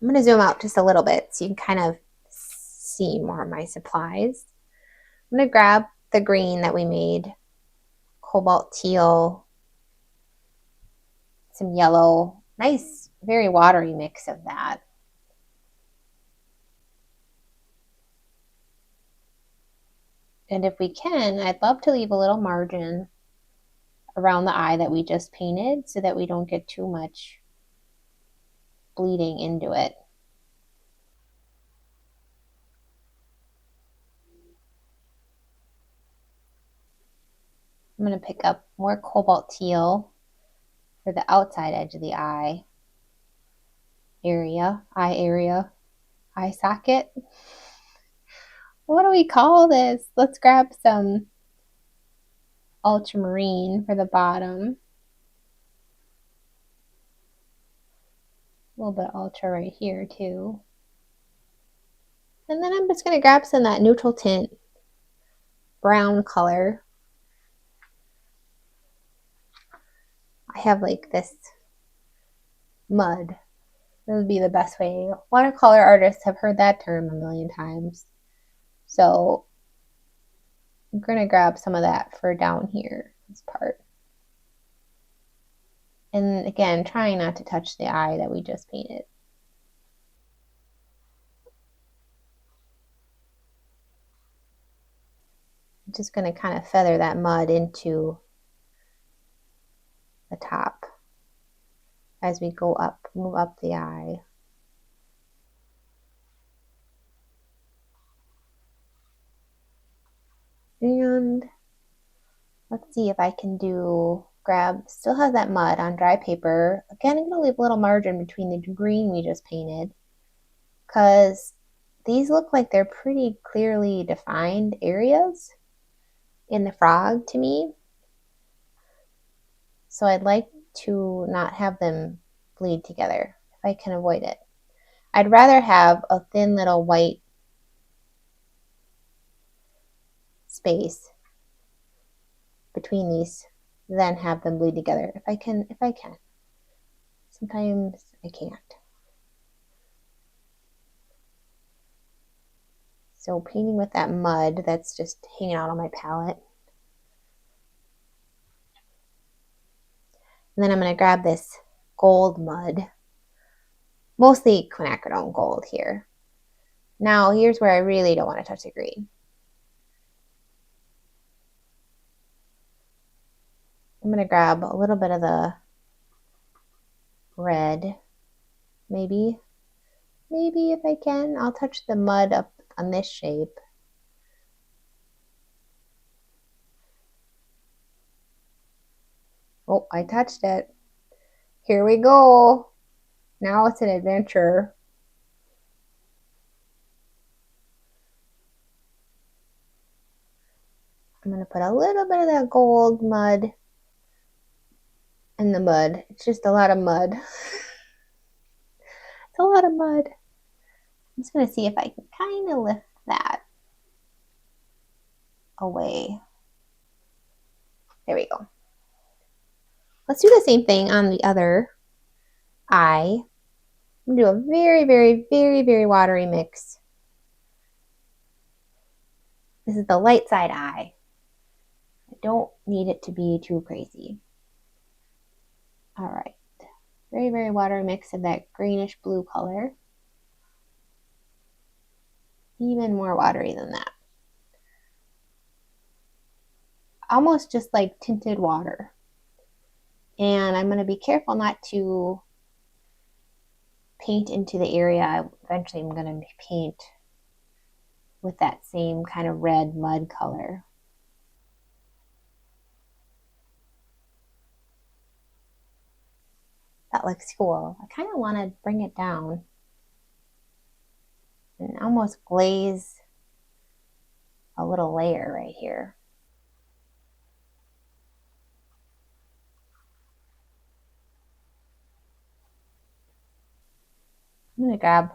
I'm going to zoom out just a little bit so you can kind of see more of my supplies. I'm going to grab the green that we made, cobalt teal, some yellow, nice, very watery mix of that. And if we can, I'd love to leave a little margin around the eye that we just painted so that we don't get too much bleeding into it. I'm going to pick up more cobalt teal for the outside edge of the eye socket. What do we call this? Let's grab some ultramarine for the bottom. A little bit of ultra right here too. And then I'm just going to grab some of that neutral tint brown color. I have like this mud. That would be the best way. Watercolor artists have heard that term a million times. So I'm going to grab some of that for down here, this part. And again, trying not to touch the eye that we just painted. I'm just going to kind of feather that mud into the top as we go up, move up the eye. And let's see if I can still has that mud on dry paper. Again, I'm going to leave a little margin between the green we just painted because these look like they're pretty clearly defined areas in the frog to me. So I'd like to not have them bleed together if I can avoid it. I'd rather have a thin little white space between these than have them bleed together if I can. Sometimes I can't. So painting with that mud that's just hanging out on my palette. And then I'm going to grab this gold mud, mostly quinacridone gold here. Now here's where I really don't want to touch the green. I'm going to grab a little bit of the red, maybe if I can. I'll touch the mud up on this shape. Oh, I touched it. Here we go. Now it's an adventure. I'm going to put a little bit of that gold mud in the mud. It's just a lot of mud. It's a lot of mud. I'm just going to see if I can kind of lift that away. There we go. Let's do the same thing on the other eye. I'm going to do a very, very, very, very watery mix. This is the light side eye. I don't need it to be too crazy. All right. Very, very watery mix of that greenish blue color. Even more watery than that. Almost just like tinted water. And I'm going to be careful not to paint into the area eventually I'm going to paint with that same kind of red mud color. That looks cool. I kind of want to bring it down and almost glaze a little layer right here. I'm going to grab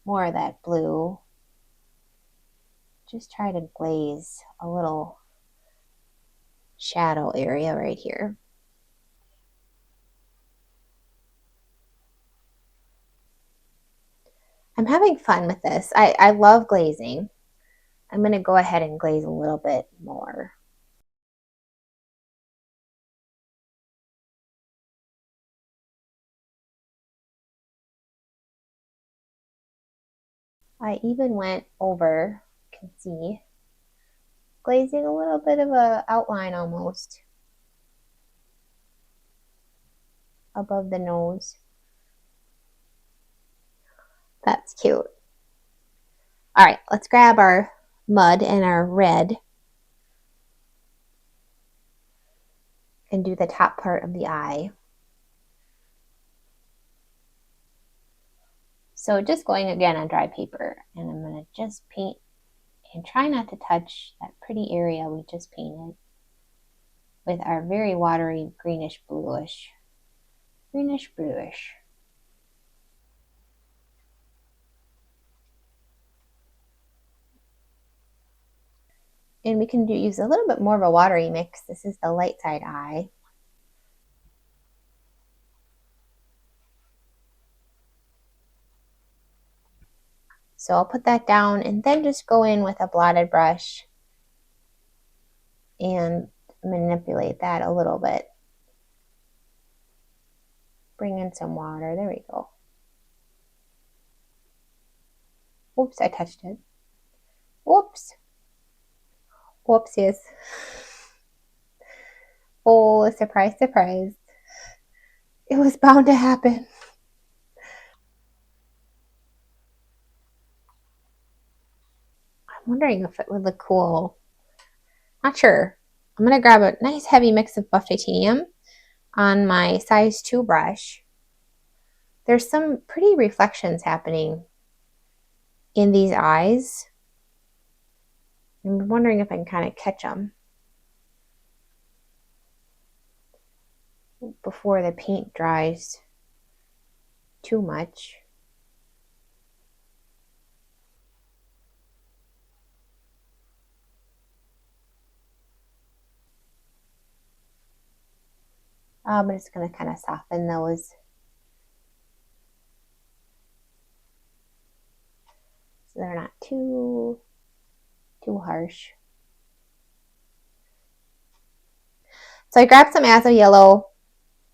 more of that blue. Just try to glaze a little shadow area right here. I'm having fun with this. I love glazing. I'm going to go ahead and glaze a little bit more. I even went over, you can see, glazing a little bit of an outline almost above the nose. That's cute. All right, let's grab our mud and our red and do the top part of the eye. So just going again on dry paper, and I'm going to just paint and try not to touch that pretty area we just painted with our very watery greenish bluish. Greenish bluish. And we can use a little bit more of a watery mix. This is the light side eye. So I'll put that down and then just go in with a blotted brush and manipulate that a little bit. Bring in some water. There we go. Oops, I touched it. Whoops. Whoopsies. Oh, surprise, surprise. It was bound to happen. I'm wondering if it would look cool. Not sure. I'm going to grab a nice heavy mix of buff titanium on my size 2 brush. There's some pretty reflections happening in these eyes. I'm wondering if I can kind of catch them before the paint dries too much. I'm just going to kind of soften those. So they're not too harsh. So I grabbed some Azo yellow.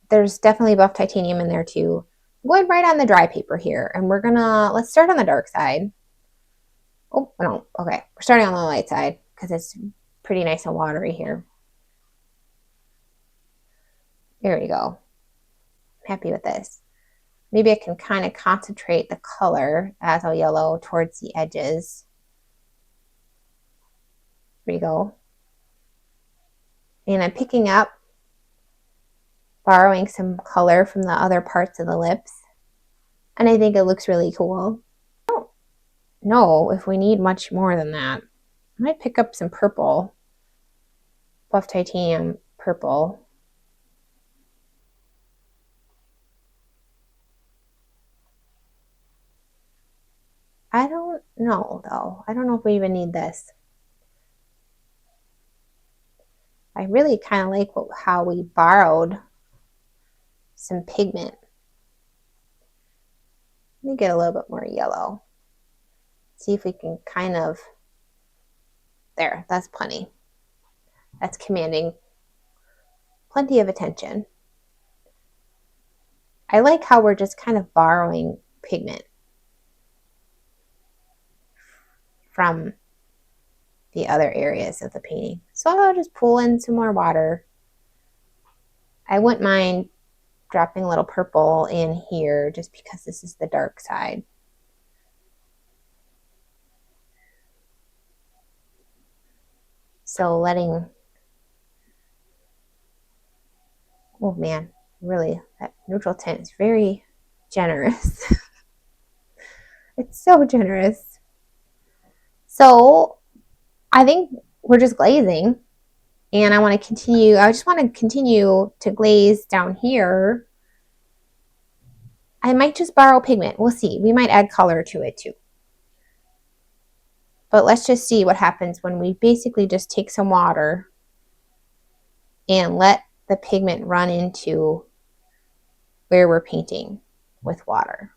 There's definitely buff titanium in there too. I'm going right on the dry paper here, and let's start on the dark side. Oh, no, okay. We're starting on the light side because it's pretty nice and watery here. There we go. I'm happy with this. Maybe I can kind of concentrate the color, Azo yellow, towards the edges. There we go. And I'm picking up, borrowing some color from the other parts of the lips. And I think it looks really cool. I don't know if we need much more than that. I might pick up some purple, buff titanium purple. I don't know though. I don't know if we even need this. I really kind of like how we borrowed some pigment. Let me get a little bit more yellow. See if we can kind of, there, that's plenty. That's commanding plenty of attention. I like how we're just kind of borrowing pigment from the other areas of the painting. So I'll just pull in some more water. I wouldn't mind dropping a little purple in here just because this is the dark side. So oh man, really, that neutral tint is very generous. It's so generous. So I think we're just glazing, and I just want to continue to glaze down here. I might just borrow pigment. We'll see. We might add color to it too. But let's just see what happens when we basically just take some water and let the pigment run into where we're painting with water.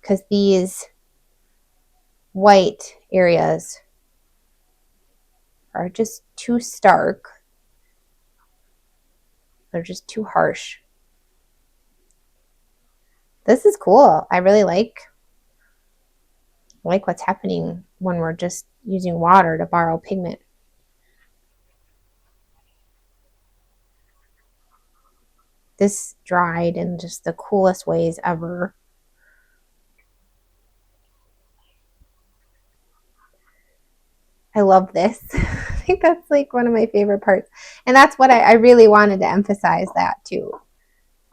Because these white areas are just too stark. They're just too harsh. This is cool. I really like what's happening when we're just using water to borrow pigment. This dried in just the coolest ways ever. I love this. I think that's like one of my favorite parts. And that's what I really wanted to emphasize that too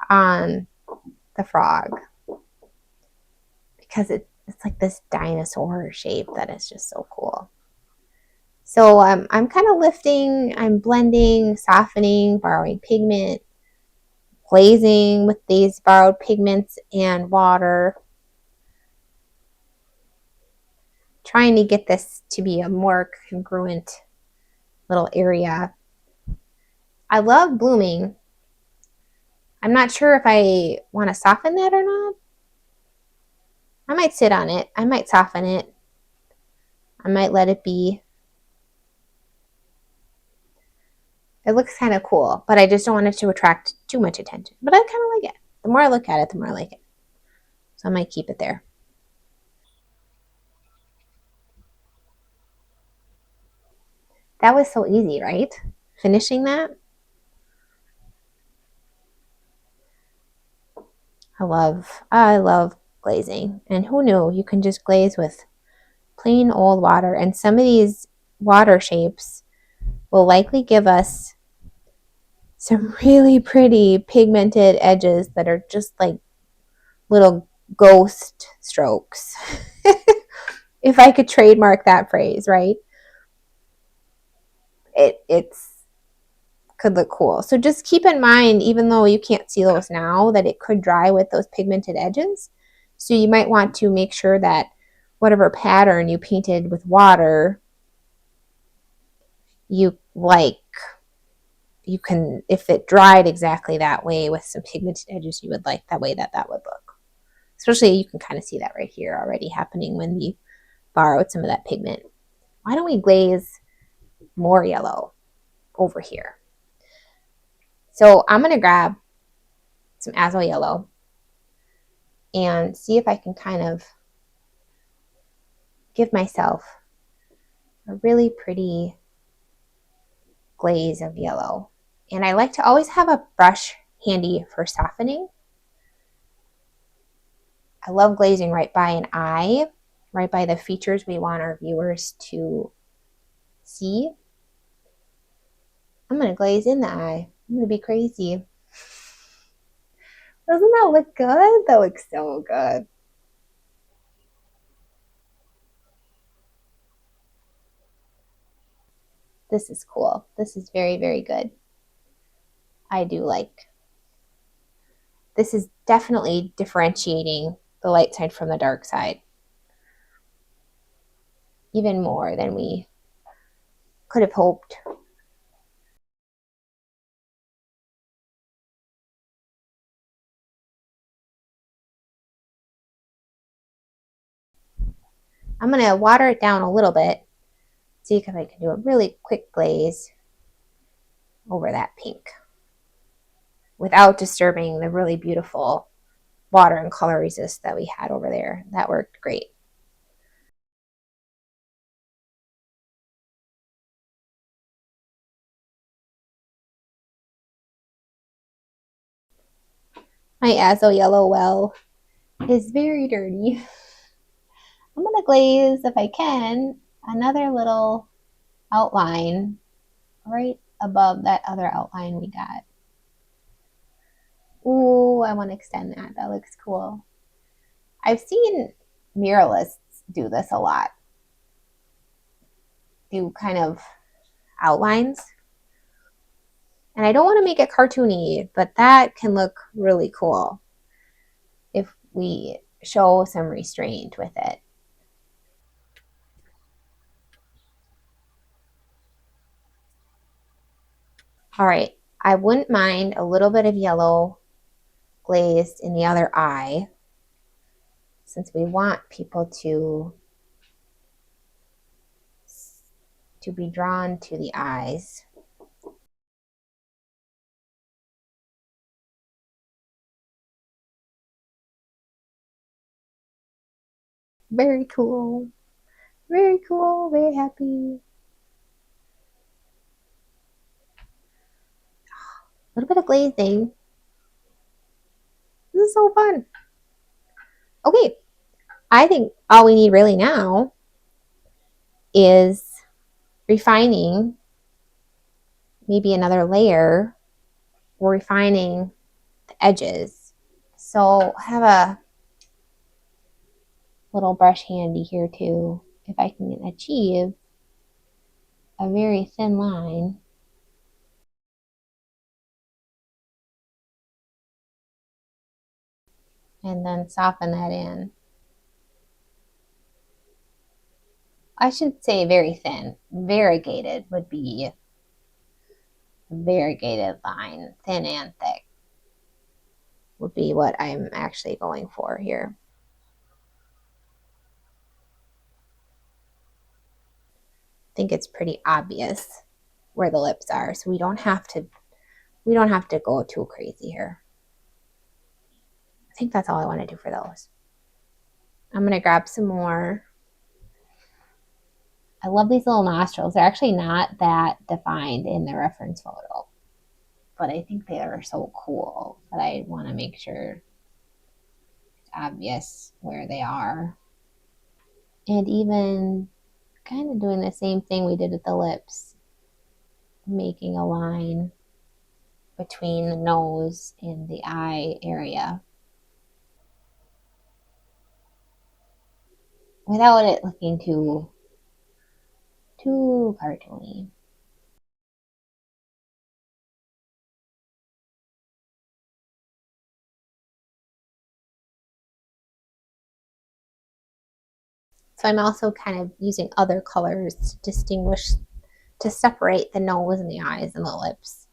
on the frog. Because it's like this dinosaur shape that is just so cool. So I'm kind of lifting, I'm blending, softening, borrowing pigment, glazing with these borrowed pigments and water. Trying to get this to be a more congruent little area. I love blooming. I'm not sure if I want to soften that or not. I might sit on it. I might soften it. I might let it be. It looks kind of cool, but I just don't want it to attract too much attention. But I kind of like it. The more I look at it, the more I like it. So I might keep it there. That was so easy, right? Finishing that. I love glazing. And who knew you can just glaze with plain old water. And some of these water shapes will likely give us some really pretty pigmented edges that are just like little ghost strokes. If I could trademark that phrase, right? It's could look cool. So just keep in mind, even though you can't see those now, that it could dry with those pigmented edges. So you might want to make sure that whatever pattern you painted with water, you can, if it dried exactly that way with some pigmented edges, you would like that way that would look. Especially you can kind of see that right here already happening when you borrowed some of that pigment. Why don't we glaze more yellow over here? So I'm going to grab some Azo yellow and see if I can kind of give myself a really pretty glaze of yellow. And I like to always have a brush handy for softening. I love glazing right by an eye, right by the features we want our viewers to see. I'm going to glaze in the eye. I'm going to be crazy. Doesn't that look good? That looks so good. This is cool. This is very, very good. I do like. This is definitely differentiating the light side from the dark side. Even more than we could have hoped. I'm going to water it down a little bit. See if I can do a really quick glaze over that pink without disturbing the really beautiful water and color resist that we had over there. That worked great. My Azo yellow well is very dirty. I'm going to glaze, if I can, another little outline right above that other outline we got. Ooh, I want to extend that. That looks cool. I've seen muralists do this a lot. Do kind of outlines. And I don't want to make it cartoony, but that can look really cool if we show some restraint with it. All right, I wouldn't mind a little bit of yellow glazed in the other eye, since we want people to be drawn to the eyes. Very cool. Very cool. Very happy. A little bit of glazing. This is so fun. Okay, I think all we need really now is refining maybe another layer. We're refining the edges. So I have a little brush handy here too. If I can achieve a very thin line. And then soften that in. I should say very thin. Variegated would be a variegated line. Thin and thick would be what I'm actually going for here. I think it's pretty obvious where the lips are, so we don't have to go too crazy here. I think that's all I want to do for those. I'm going to grab some more. I love these little nostrils. They're actually not that defined in the reference photo, but I think they are so cool that I want to make sure it's obvious where they are. And even kind of doing the same thing we did with the lips, making a line between the nose and the eye area without it looking too cartoony. So I'm also kind of using other colors to distinguish, to separate the nose and the eyes and the lips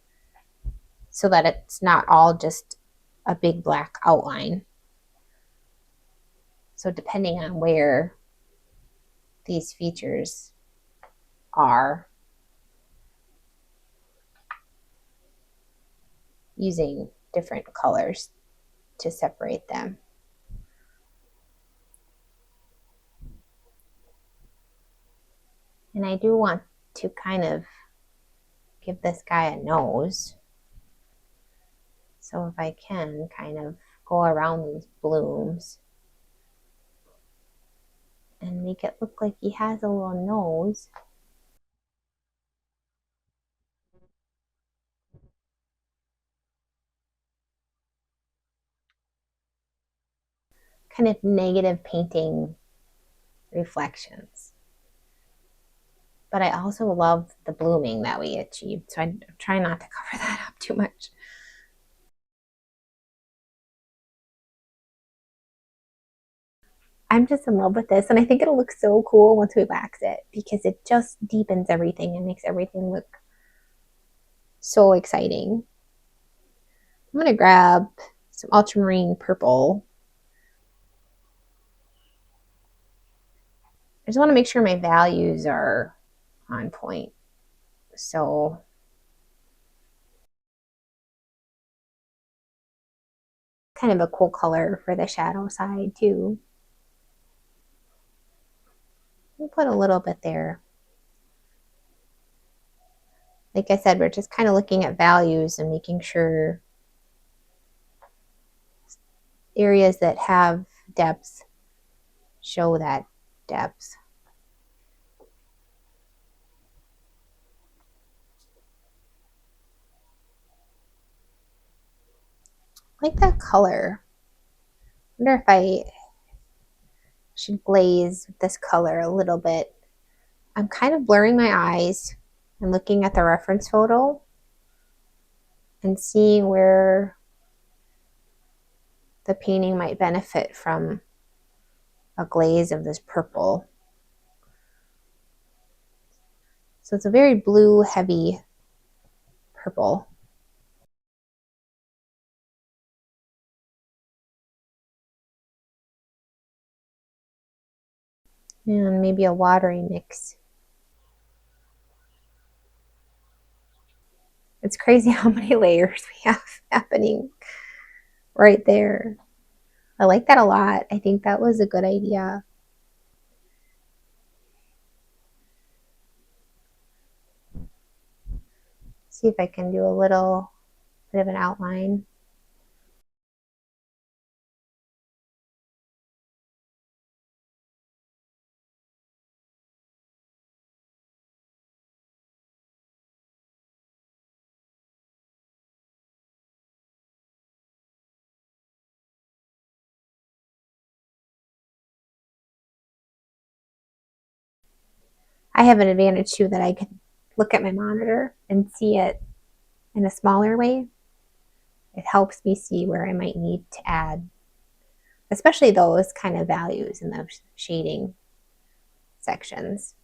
so that it's not all just a big black outline. So depending on where these features are, using different colors to separate them. And I do want to kind of give this guy a nose. So if I can kind of go around these blooms and make it look like he has a little nose. Kind of negative painting reflections. But I also love the blooming that we achieved, so I try not to cover that up too much. I'm just in love with this, and I think it'll look so cool once we wax it because it just deepens everything and makes everything look so exciting. I'm going to grab some ultramarine purple. I just want to make sure my values are on point. So kind of a cool color for the shadow side too. We'll put a little bit there. Like I said, we're just kind of looking at values and making sure areas that have depth show that depth. I like that color. I wonder if I should glaze this color a little bit. I'm kind of blurring my eyes and looking at the reference photo and seeing where the painting might benefit from a glaze of this purple. So it's a very blue heavy purple. And maybe a watery mix. It's crazy how many layers we have happening right there. I like that a lot. I think that was a good idea. See if I can do a little bit of an outline. I have an advantage too that I can look at my monitor and see it in a smaller way. It helps me see where I might need to add, especially those kind of values in those shading sections.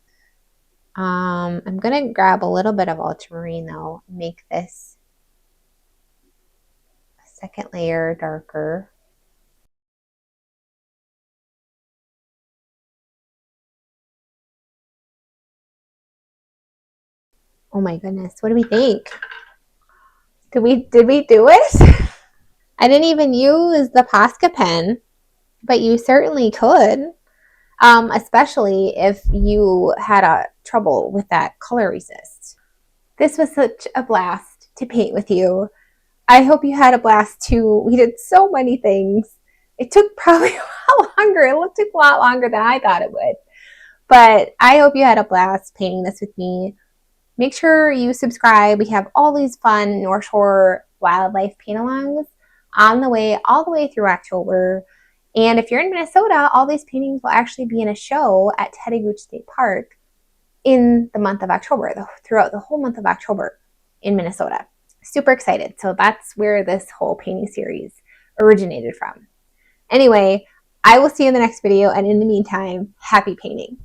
I'm going to grab a little bit of ultramarine though, and make this a second layer darker. Oh my goodness, what do we think? Did we do it? I didn't even use the Posca pen, but you certainly could, especially if you had a trouble with that color resist. This was such a blast to paint with you. I hope you had a blast too. We did so many things. It took probably a lot longer. It took a lot longer than I thought it would. But I hope you had a blast painting this with me. Make sure you subscribe. We have all these fun North Shore wildlife paint-alongs on the way, all the way through October. And if you're in Minnesota, all these paintings will actually be in a show at Teddy Gooch State Park in the month of October, throughout the whole month of October in Minnesota. Super excited. So that's where this whole painting series originated from. Anyway, I will see you in the next video. And in the meantime, happy painting.